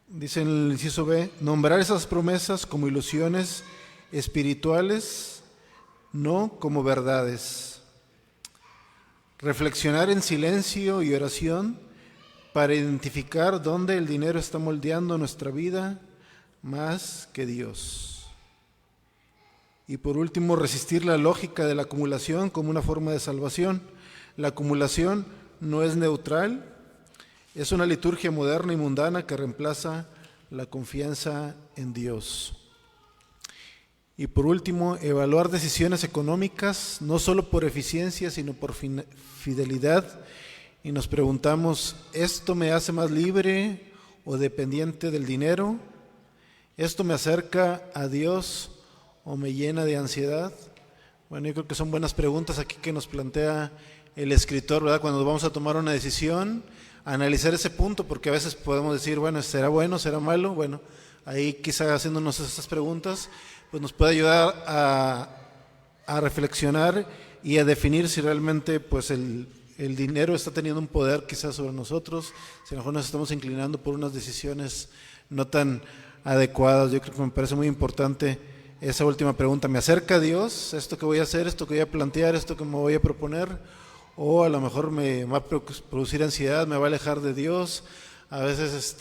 Dice en el inciso B, nombrar esas promesas como ilusiones espirituales, no como verdades. Reflexionar en silencio y oración para identificar dónde el dinero está moldeando nuestra vida más que Dios. Y por último, resistir la lógica de la acumulación como una forma de salvación. La acumulación no es neutral, es una liturgia moderna y mundana que reemplaza la confianza en Dios. Y por último, evaluar decisiones económicas no solo por eficiencia, sino por fidelidad. Y nos preguntamos, ¿esto me hace más libre o dependiente del dinero? ¿Esto me acerca a Dios o me llena de ansiedad? Bueno, yo creo que son buenas preguntas aquí que nos plantea el escritor, ¿verdad? Cuando vamos a tomar una decisión, analizar ese punto, porque a veces podemos decir, bueno, será malo? Bueno, ahí quizá haciéndonos esas preguntas, pues nos puede ayudar a reflexionar y a definir si realmente pues el dinero está teniendo un poder quizás sobre nosotros, si a lo mejor nos estamos inclinando por unas decisiones no tan adecuadas. Yo creo que me parece muy importante esa última pregunta. ¿Me acerca a Dios esto que voy a hacer, esto que voy a plantear, esto que me voy a proponer? O a lo mejor me va a producir ansiedad, me va a alejar de Dios. A veces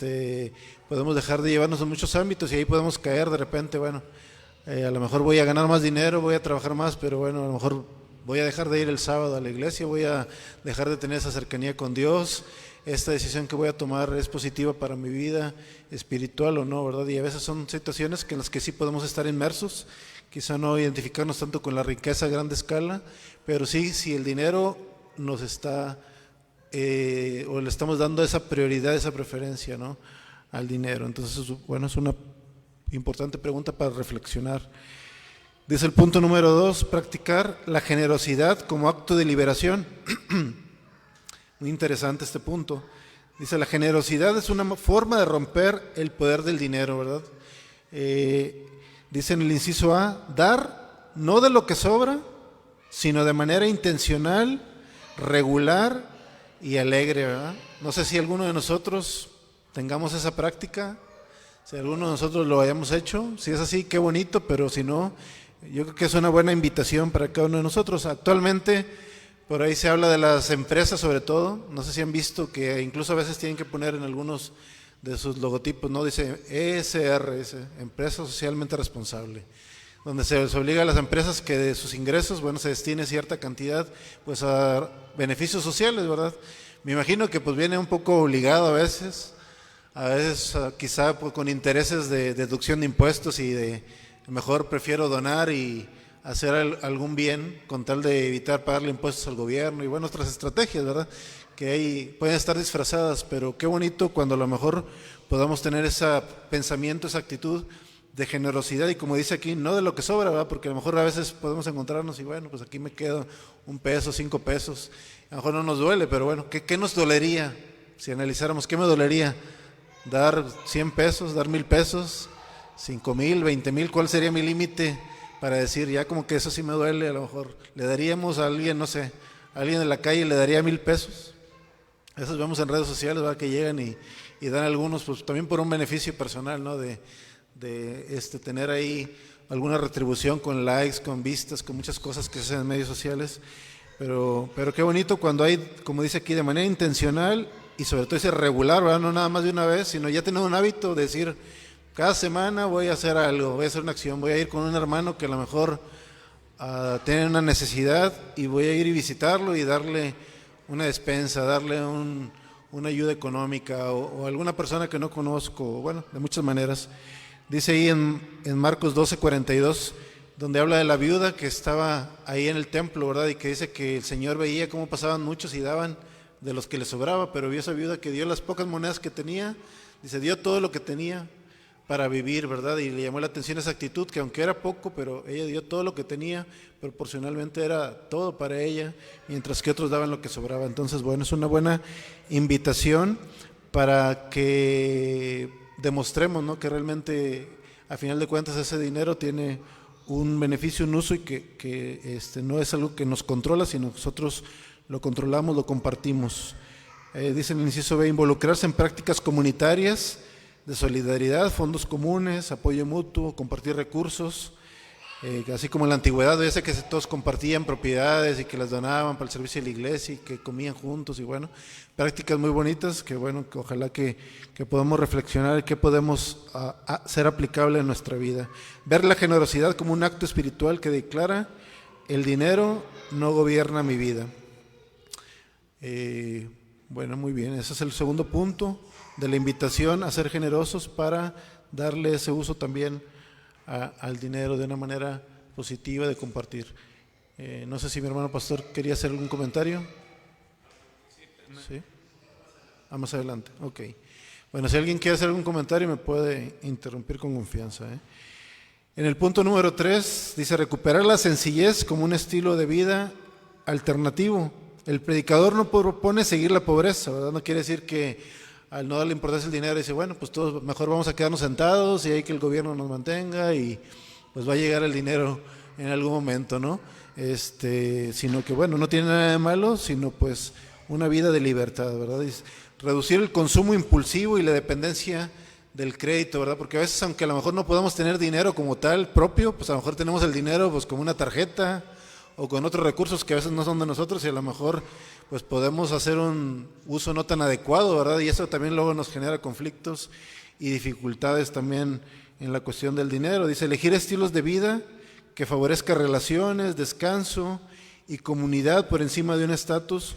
podemos dejar de llevarnos en muchos ámbitos y ahí podemos caer de repente, bueno, a lo mejor voy a ganar más dinero, voy a trabajar más, pero bueno, a lo mejor voy a dejar de ir el sábado a la iglesia, voy a dejar de tener esa cercanía con Dios. Esta decisión que voy a tomar es positiva para mi vida espiritual o no, ¿verdad? Y a veces son situaciones en las que sí podemos estar inmersos, quizá no identificarnos tanto con la riqueza a grande escala, pero sí, si el dinero nos está, o le estamos dando esa prioridad, esa preferencia, ¿no?, al dinero. Entonces, bueno, es una importante pregunta para reflexionar. Dice el punto número 2, practicar la generosidad como acto de liberación. Muy interesante este punto. Dice, la generosidad es una forma de romper el poder del dinero, ¿verdad? Dice en el inciso A, dar no de lo que sobra, sino de manera intencional, regular y alegre, ¿verdad? No sé si alguno de nosotros tengamos esa práctica, si alguno de nosotros lo hayamos hecho. Si es así, qué bonito, pero si no, yo creo que es una buena invitación para cada uno de nosotros. Actualmente, por ahí se habla de las empresas sobre todo, no sé si han visto que incluso a veces tienen que poner en algunos de sus logotipos, ¿no? Dice ESR, Empresa Socialmente Responsable, donde se les obliga a las empresas que de sus ingresos, bueno, se destine cierta cantidad pues a beneficios sociales, ¿verdad? Me imagino que pues viene un poco obligado a veces quizá pues, con intereses de deducción de impuestos y de mejor prefiero donar y hacer algún bien con tal de evitar pagarle impuestos al gobierno y bueno, otras estrategias, ¿verdad?, que ahí pueden estar disfrazadas, pero qué bonito cuando a lo mejor podamos tener ese pensamiento, esa actitud de generosidad y como dice aquí, no de lo que sobra, ¿verdad?, porque a lo mejor a veces podemos encontrarnos y bueno, pues aquí me quedo $1, 5 pesos, a lo mejor no nos duele, pero bueno, ¿qué nos dolería? Si analizáramos, ¿qué me dolería? ¿Dar 100 pesos, dar 1000 pesos? 5,000, 20,000, ¿cuál sería mi límite para decir, ya como que eso sí me duele? A lo mejor le daríamos a alguien, no sé, a alguien en la calle le daría 1,000 pesos. Esos vemos en redes sociales, ¿verdad? Que llegan y dan algunos, pues también por un beneficio personal, ¿no? De tener ahí alguna retribución con likes, con vistas, con muchas cosas que se hacen en medios sociales. Pero qué bonito cuando hay, como dice aquí, de manera intencional y sobre todo ese regular, ¿verdad? No nada más de una vez, sino ya tener un hábito de decir, cada semana voy a hacer algo, voy a hacer una acción, voy a ir con un hermano que a lo mejor tiene una necesidad y voy a ir y visitarlo y darle una despensa, darle una ayuda económica o alguna persona que no conozco, bueno, de muchas maneras. Dice ahí en Marcos 12:42, donde habla de la viuda que estaba ahí en el templo, ¿verdad? Y que dice que el Señor veía cómo pasaban muchos y daban de los que les sobraba, pero vio esa viuda que dio las pocas monedas que tenía, dice, dio todo lo que tenía para vivir, ¿verdad? Y le llamó la atención esa actitud, que aunque era poco, pero ella dio todo lo que tenía, proporcionalmente era todo para ella, mientras que otros daban lo que sobraba. Entonces, bueno, es una buena invitación para que demostremos, ¿no? Que realmente, a final de cuentas, ese dinero tiene un beneficio, un uso y que no es algo que nos controla, sino nosotros lo controlamos, lo compartimos. Dice en el inciso B, involucrarse en prácticas comunitarias de solidaridad, fondos comunes, apoyo mutuo, compartir recursos, así como en la antigüedad, ya sé que todos compartían propiedades y que las donaban para el servicio de la iglesia y que comían juntos y bueno, prácticas muy bonitas que bueno, que ojalá que podamos reflexionar qué podemos hacer aplicable en nuestra vida. Ver la generosidad como un acto espiritual que declara, el dinero no gobierna mi vida. Bueno, muy bien, ese es el segundo punto de la invitación a ser generosos para darle ese uso también al dinero de una manera positiva de compartir. No sé si mi hermano pastor quería hacer algún comentario. ¿Sí? Más adelante, ok. Bueno, si alguien quiere hacer algún comentario me puede interrumpir con confianza. En el punto número 3 dice recuperar la sencillez como un estilo de vida alternativo. El predicador no propone seguir la pobreza, ¿verdad? No quiere decir que al no darle importancia al dinero dice, bueno, pues todos mejor vamos a quedarnos sentados y hay que el gobierno nos mantenga y pues va a llegar el dinero en algún momento, ¿no? Sino que bueno, no tiene nada de malo, sino pues una vida de libertad, ¿verdad? Es reducir el consumo impulsivo y la dependencia del crédito, ¿verdad? Porque a veces, aunque a lo mejor no podamos tener dinero como tal propio, pues a lo mejor tenemos el dinero pues como una tarjeta o con otros recursos que a veces no son de nosotros y a lo mejor pues podemos hacer un uso no tan adecuado, ¿verdad? Y eso también luego nos genera conflictos y dificultades también en la cuestión del dinero. Dice, elegir estilos de vida que favorezca relaciones, descanso y comunidad por encima de un estatus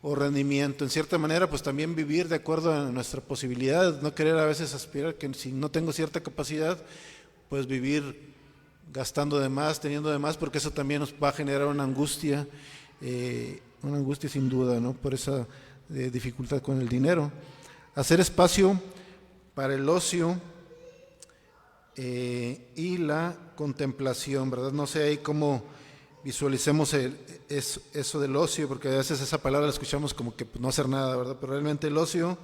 o rendimiento. En cierta manera, pues también vivir de acuerdo a nuestra posibilidad, no querer a veces aspirar que si no tengo cierta capacidad, pues vivir gastando de más, teniendo de más, porque eso también nos va a generar una angustia sin duda, ¿no? Por esa dificultad con el dinero. Hacer espacio para el ocio y la contemplación, ¿verdad? No sé ahí cómo visualicemos eso del ocio, porque a veces esa palabra la escuchamos como que pues, no hacer nada, ¿verdad? Pero realmente el ocio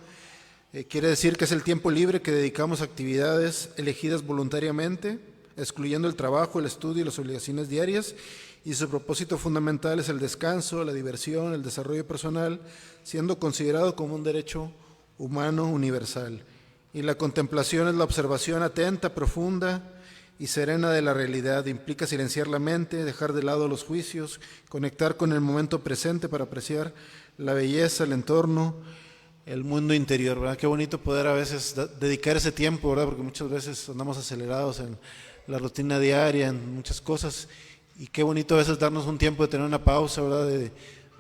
quiere decir que es el tiempo libre que dedicamos a actividades elegidas voluntariamente, excluyendo el trabajo, el estudio y las obligaciones diarias, y su propósito fundamental es el descanso, la diversión, el desarrollo personal, siendo considerado como un derecho humano universal. Y la contemplación es la observación atenta, profunda y serena de la realidad. Implica silenciar la mente, dejar de lado los juicios, conectar con el momento presente para apreciar la belleza, el entorno, el mundo interior, ¿verdad? Qué bonito poder a veces dedicar ese tiempo, ¿verdad? Porque muchas veces andamos acelerados en la rutina diaria, en muchas cosas, y qué bonito a veces darnos un tiempo de tener una pausa, ¿verdad?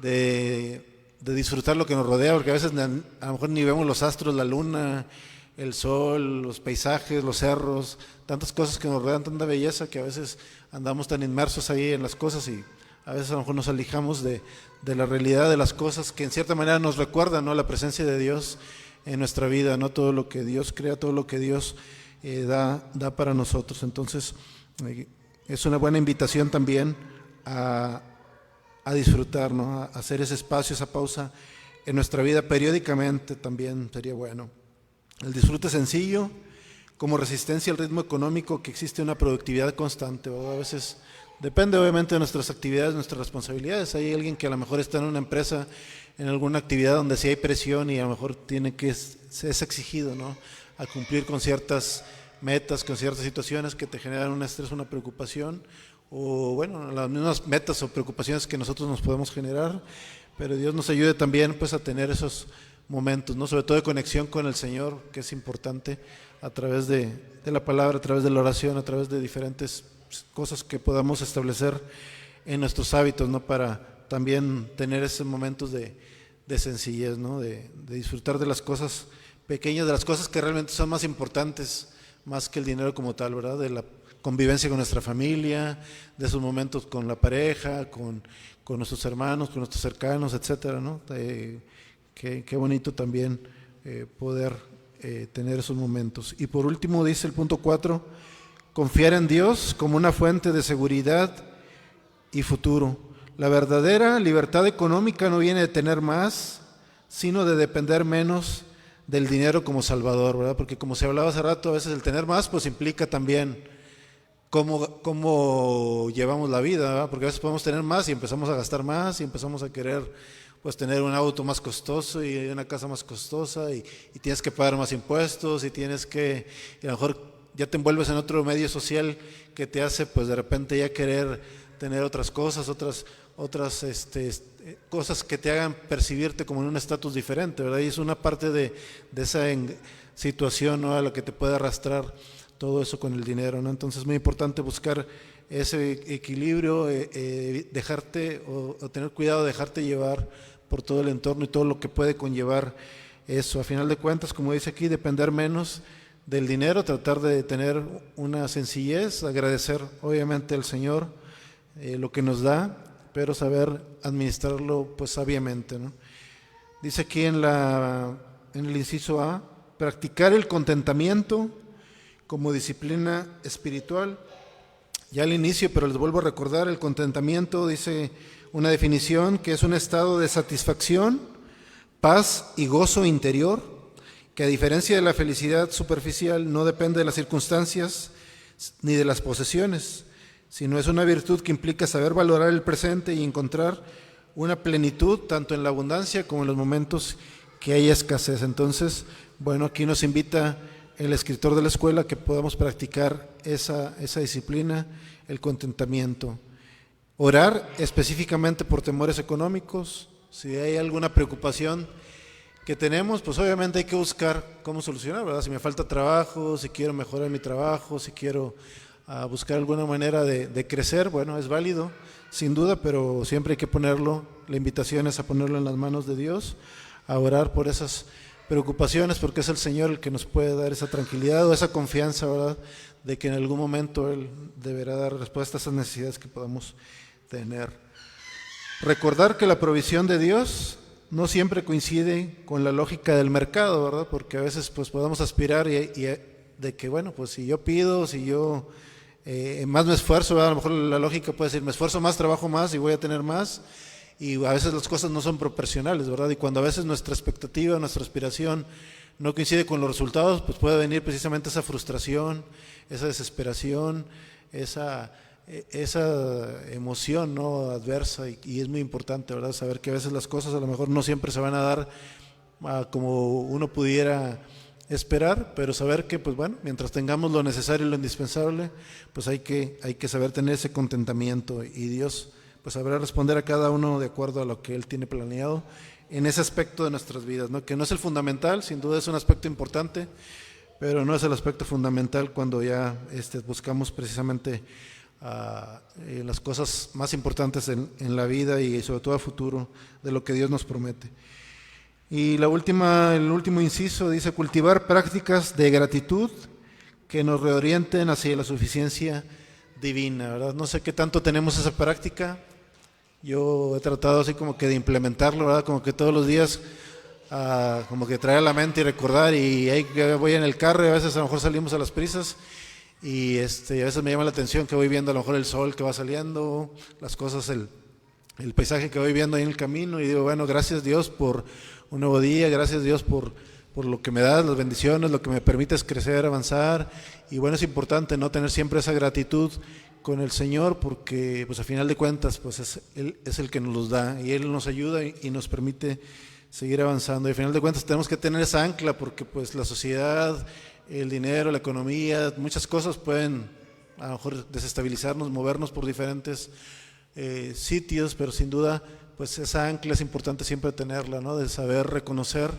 De disfrutar lo que nos rodea, porque a veces a lo mejor ni vemos los astros, la luna, el sol, los paisajes, los cerros, tantas cosas que nos rodean, tanta belleza que a veces andamos tan inmersos ahí en las cosas y a veces a lo mejor nos alejamos de la realidad de las cosas que en cierta manera nos recuerdan, ¿no? La presencia de Dios en nuestra vida, ¿no? Todo lo que Dios crea, todo lo que Dios da para nosotros. Entonces es una buena invitación también a disfrutar, ¿no? A hacer ese espacio, esa pausa en nuestra vida periódicamente también sería bueno. El disfrute sencillo como resistencia al ritmo económico que existe una productividad constante, ¿verdad? A veces depende obviamente de nuestras actividades, nuestras responsabilidades. Hay alguien que a lo mejor está en una empresa, en alguna actividad donde sí hay presión y a lo mejor es exigido, ¿no?, a cumplir con ciertas metas, con ciertas situaciones que te generan un estrés, una preocupación, o bueno, las mismas metas o preocupaciones que nosotros nos podemos generar, pero Dios nos ayude también pues a tener esos momentos, ¿no?, sobre todo de conexión con el Señor, que es importante, a través de la palabra, a través de la oración, a través de diferentes cosas que podamos establecer en nuestros hábitos, ¿no?, para también tener esos momentos de sencillez, ¿no?, de disfrutar de las cosas pequeñas, de las cosas que realmente son más importantes, más que el dinero como tal, ¿verdad?, de la convivencia con nuestra familia, de esos momentos con la pareja, con nuestros hermanos, con nuestros cercanos, etcétera, ¿no? Qué bonito también poder tener esos momentos. Y por último dice el punto 4, confiar en Dios como una fuente de seguridad y futuro. La verdadera libertad económica no viene de tener más, sino de depender menos del dinero como salvador, ¿verdad? Porque como se hablaba hace rato, a veces el tener más pues implica también cómo llevamos la vida, ¿verdad? Porque a veces podemos tener más y empezamos a gastar más y empezamos a querer pues tener un auto más costoso y una casa más costosa y tienes que pagar más impuestos y y a lo mejor ya te envuelves en otro medio social que te hace pues de repente ya querer tener otras cosas, otras cosas que te hagan percibirte como en un estatus diferente, ¿verdad? Y es una parte de esa situación, ¿no?, a la que te puede arrastrar todo eso con el dinero, ¿no? Entonces es muy importante buscar ese equilibrio, dejarte o tener cuidado de dejarte llevar por todo el entorno y todo lo que puede conllevar eso. A final de cuentas, como dice aquí, depender menos del dinero, tratar de tener una sencillez, agradecer obviamente al Señor lo que nos da, pero saber administrarlo pues sabiamente, ¿no? Dice aquí en el inciso A, practicar el contentamiento como disciplina espiritual. Ya al inicio, pero les vuelvo a recordar, el contentamiento dice una definición que es un estado de satisfacción, paz y gozo interior, que a diferencia de la felicidad superficial no depende de las circunstancias ni de las posesiones, sino es una virtud que implica saber valorar el presente y encontrar una plenitud tanto en la abundancia como en los momentos que hay escasez. Entonces, bueno, aquí nos invita el escritor de la escuela que podamos practicar esa disciplina, el contentamiento. Orar específicamente por temores económicos. Si hay alguna preocupación que tenemos, pues obviamente hay que buscar cómo solucionar, ¿verdad? Si me falta trabajo, si quiero mejorar mi trabajo, si quiero buscar alguna manera de crecer, bueno, es válido, sin duda, pero siempre hay que ponerlo, la invitación es a ponerlo en las manos de Dios, a orar por esas preocupaciones, porque es el Señor el que nos puede dar esa tranquilidad o esa confianza, ¿verdad?, de que en algún momento Él deberá dar respuesta a esas necesidades que podamos tener. Recordar que la provisión de Dios no siempre coincide con la lógica del mercado, ¿verdad?, porque a veces pues podemos aspirar de que, bueno, pues si yo pido, si yo más me esfuerzo, ¿verdad?, a lo mejor la lógica puede decir, me esfuerzo más, trabajo más y voy a tener más, y a veces las cosas no son proporcionales, ¿verdad? Y cuando a veces nuestra expectativa, nuestra aspiración no coincide con los resultados, pues puede venir precisamente esa frustración, esa desesperación, esa emoción, ¿no?, adversa, y es muy importante, ¿verdad?, saber que a veces las cosas a lo mejor no siempre se van a dar como uno pudiera esperar, pero saber que, pues bueno, mientras tengamos lo necesario y lo indispensable, pues hay que saber tener ese contentamiento, y Dios pues sabrá responder a cada uno de acuerdo a lo que Él tiene planeado en ese aspecto de nuestras vidas, ¿no?, que no es el fundamental, sin duda es un aspecto importante, pero no es el aspecto fundamental cuando ya buscamos precisamente las cosas más importantes en la vida y sobre todo a futuro de lo que Dios nos promete. Y el último inciso dice cultivar prácticas de gratitud que nos reorienten hacia la suficiencia divina, ¿verdad? No sé qué tanto tenemos esa práctica. Yo he tratado así como que de implementarlo, ¿verdad? Como que todos los días como que traer a la mente y recordar, y ahí voy en el carro y a veces a lo mejor salimos a las prisas y a veces me llama la atención que voy viendo a lo mejor el sol que va saliendo, las cosas, el paisaje que voy viendo ahí en el camino, y digo, bueno, gracias Dios por un nuevo día, gracias Dios por por lo que me das, las bendiciones, lo que me permites crecer, avanzar. Y bueno, es importante no tener siempre esa gratitud con el Señor, porque pues a final de cuentas pues Él es el que nos los da y Él nos ayuda y nos permite seguir avanzando. Y a final de cuentas tenemos que tener esa ancla, porque pues la sociedad, el dinero, la economía, muchas cosas pueden a lo mejor desestabilizarnos, movernos por diferentes sitios, pero sin duda pues esa ancla es importante siempre tenerla, ¿no? De saber reconocer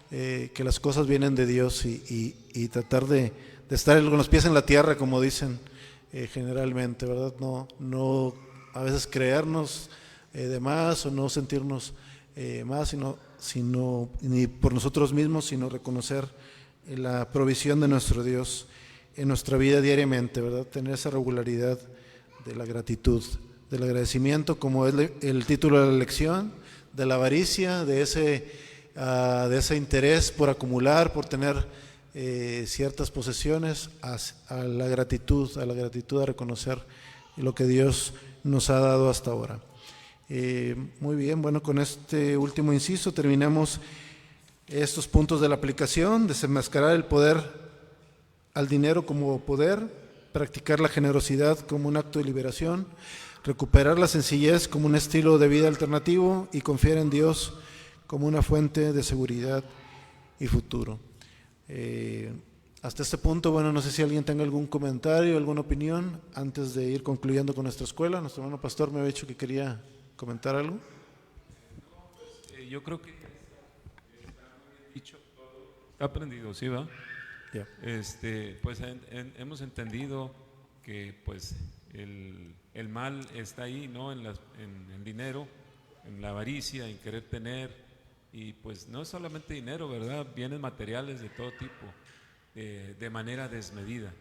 que las cosas vienen de Dios y tratar de estar con los pies en la tierra, como dicen generalmente, ¿verdad? No a veces creernos de más o no sentirnos más, sino ni por nosotros mismos, sino reconocer la provisión de nuestro Dios en nuestra vida diariamente, ¿verdad? Tener esa regularidad de la gratitud, del agradecimiento, como es el título de la lección, de la avaricia, de ese interés por acumular, por tener ciertas posesiones, a la gratitud, a reconocer lo que Dios nos ha dado hasta ahora. Muy bien, bueno, con este último inciso terminamos estos puntos de la aplicación: desenmascarar el poder al dinero como poder, practicar la generosidad como un acto de liberación, recuperar la sencillez como un estilo de vida alternativo y confiar en Dios como una fuente de seguridad y futuro. Hasta este punto, bueno, no sé si alguien tenga algún comentario, alguna opinión antes de ir concluyendo con nuestra escuela. Nuestro hermano pastor me había dicho que quería comentar algo. Yo creo que he aprendido, ¿sí va? Yeah. Pues hemos entendido que pues el mal está ahí, ¿no? En el dinero, en la avaricia, en querer tener, y pues no es solamente dinero, ¿verdad? Bienes materiales de todo tipo, de manera desmedida,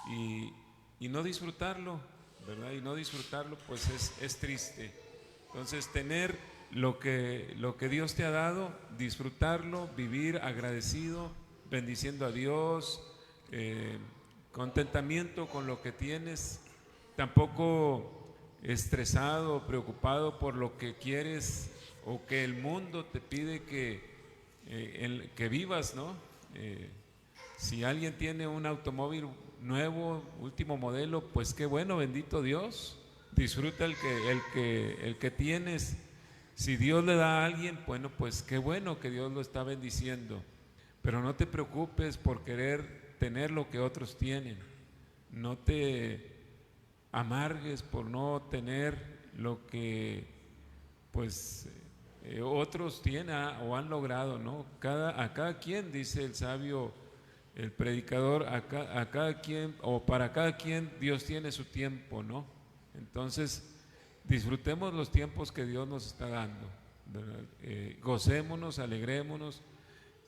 y no disfrutarlo, ¿verdad? Y no disfrutarlo pues es triste. Entonces tener lo que Dios te ha dado, disfrutarlo, vivir agradecido, bendiciendo a Dios, contentamiento con lo que tienes, tampoco estresado o preocupado por lo que quieres o que el mundo te pide que vivas, ¿no? Si alguien tiene un automóvil nuevo, último modelo, pues qué bueno, bendito Dios, disfruta el que tienes. Si Dios le da a alguien, bueno, pues qué bueno que Dios lo está bendiciendo, pero no te preocupes por querer tener lo que otros tienen, no te amargues por no tener lo que pues otros tienen o han logrado, ¿no? A cada quien, dice el sabio, el predicador, a cada quien, o para cada quien Dios tiene su tiempo, ¿no? Entonces disfrutemos los tiempos que Dios nos está dando, gocémonos, alegrémonos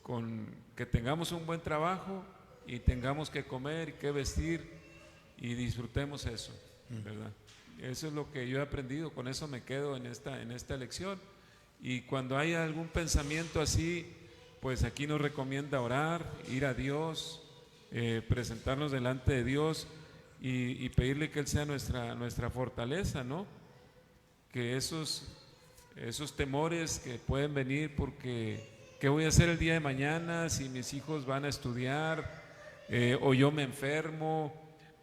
con que tengamos un buen trabajo y tengamos que comer y que vestir, y disfrutemos eso, ¿verdad? Eso es lo que yo he aprendido, con eso me quedo en esta lección. Y cuando hay algún pensamiento así, pues aquí nos recomienda orar, ir a Dios, presentarnos delante de Dios y pedirle que Él sea nuestra fortaleza, ¿no? Que esos temores que pueden venir porque ¿qué voy a hacer el día de mañana si mis hijos van a estudiar o yo me enfermo,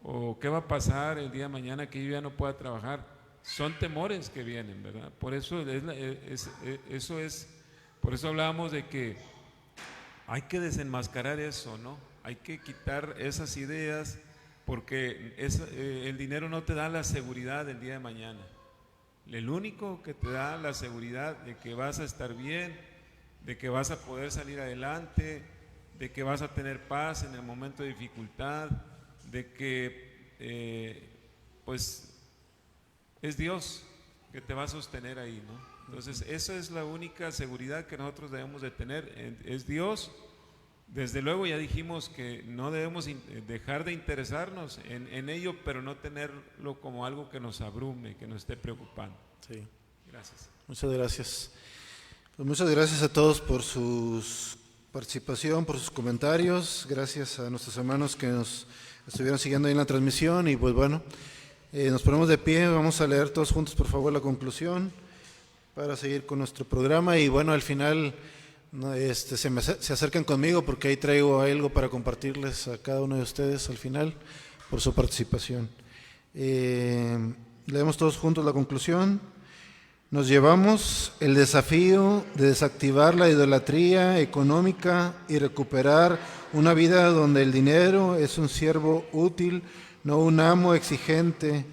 o qué va a pasar el día de mañana que yo ya no pueda trabajar? Son temores que vienen, ¿verdad? Por eso por eso hablábamos de que hay que desenmascarar eso, ¿no? Hay que quitar esas ideas, porque el dinero no te da la seguridad del día de mañana. El único que te da la seguridad de que vas a estar bien, de que vas a poder salir adelante, de que vas a tener paz en el momento de dificultad, de que pues es Dios que te va a sostener ahí, ¿no? Entonces esa es la única seguridad que nosotros debemos de tener, es Dios. Desde luego ya dijimos que no debemos dejar de interesarnos en ello, pero no tenerlo como algo que nos abrume, que nos esté preocupando. Sí. Gracias. Muchas gracias. Pues muchas gracias a todos por su participación, por sus comentarios. Gracias a nuestros hermanos que nos estuvieron siguiendo ahí en la transmisión. Y pues bueno, nos ponemos de pie, vamos a leer todos juntos por favor la conclusión para seguir con nuestro programa. Y bueno, al final No, se acercan conmigo porque ahí traigo algo para compartirles a cada uno de ustedes al final por su participación. Leemos todos juntos la conclusión. Nos llevamos el desafío de desactivar la idolatría económica y recuperar una vida donde el dinero es un siervo útil, no un amo exigente,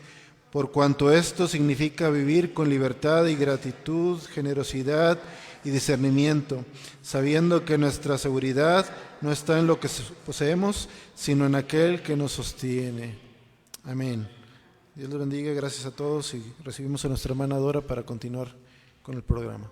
por cuanto esto significa vivir con libertad y gratitud, generosidad y discernimiento, sabiendo que nuestra seguridad no está en lo que poseemos, sino en aquel que nos sostiene. Amén. Dios los bendiga, gracias a todos y recibimos a nuestra hermana Dora para continuar con el programa.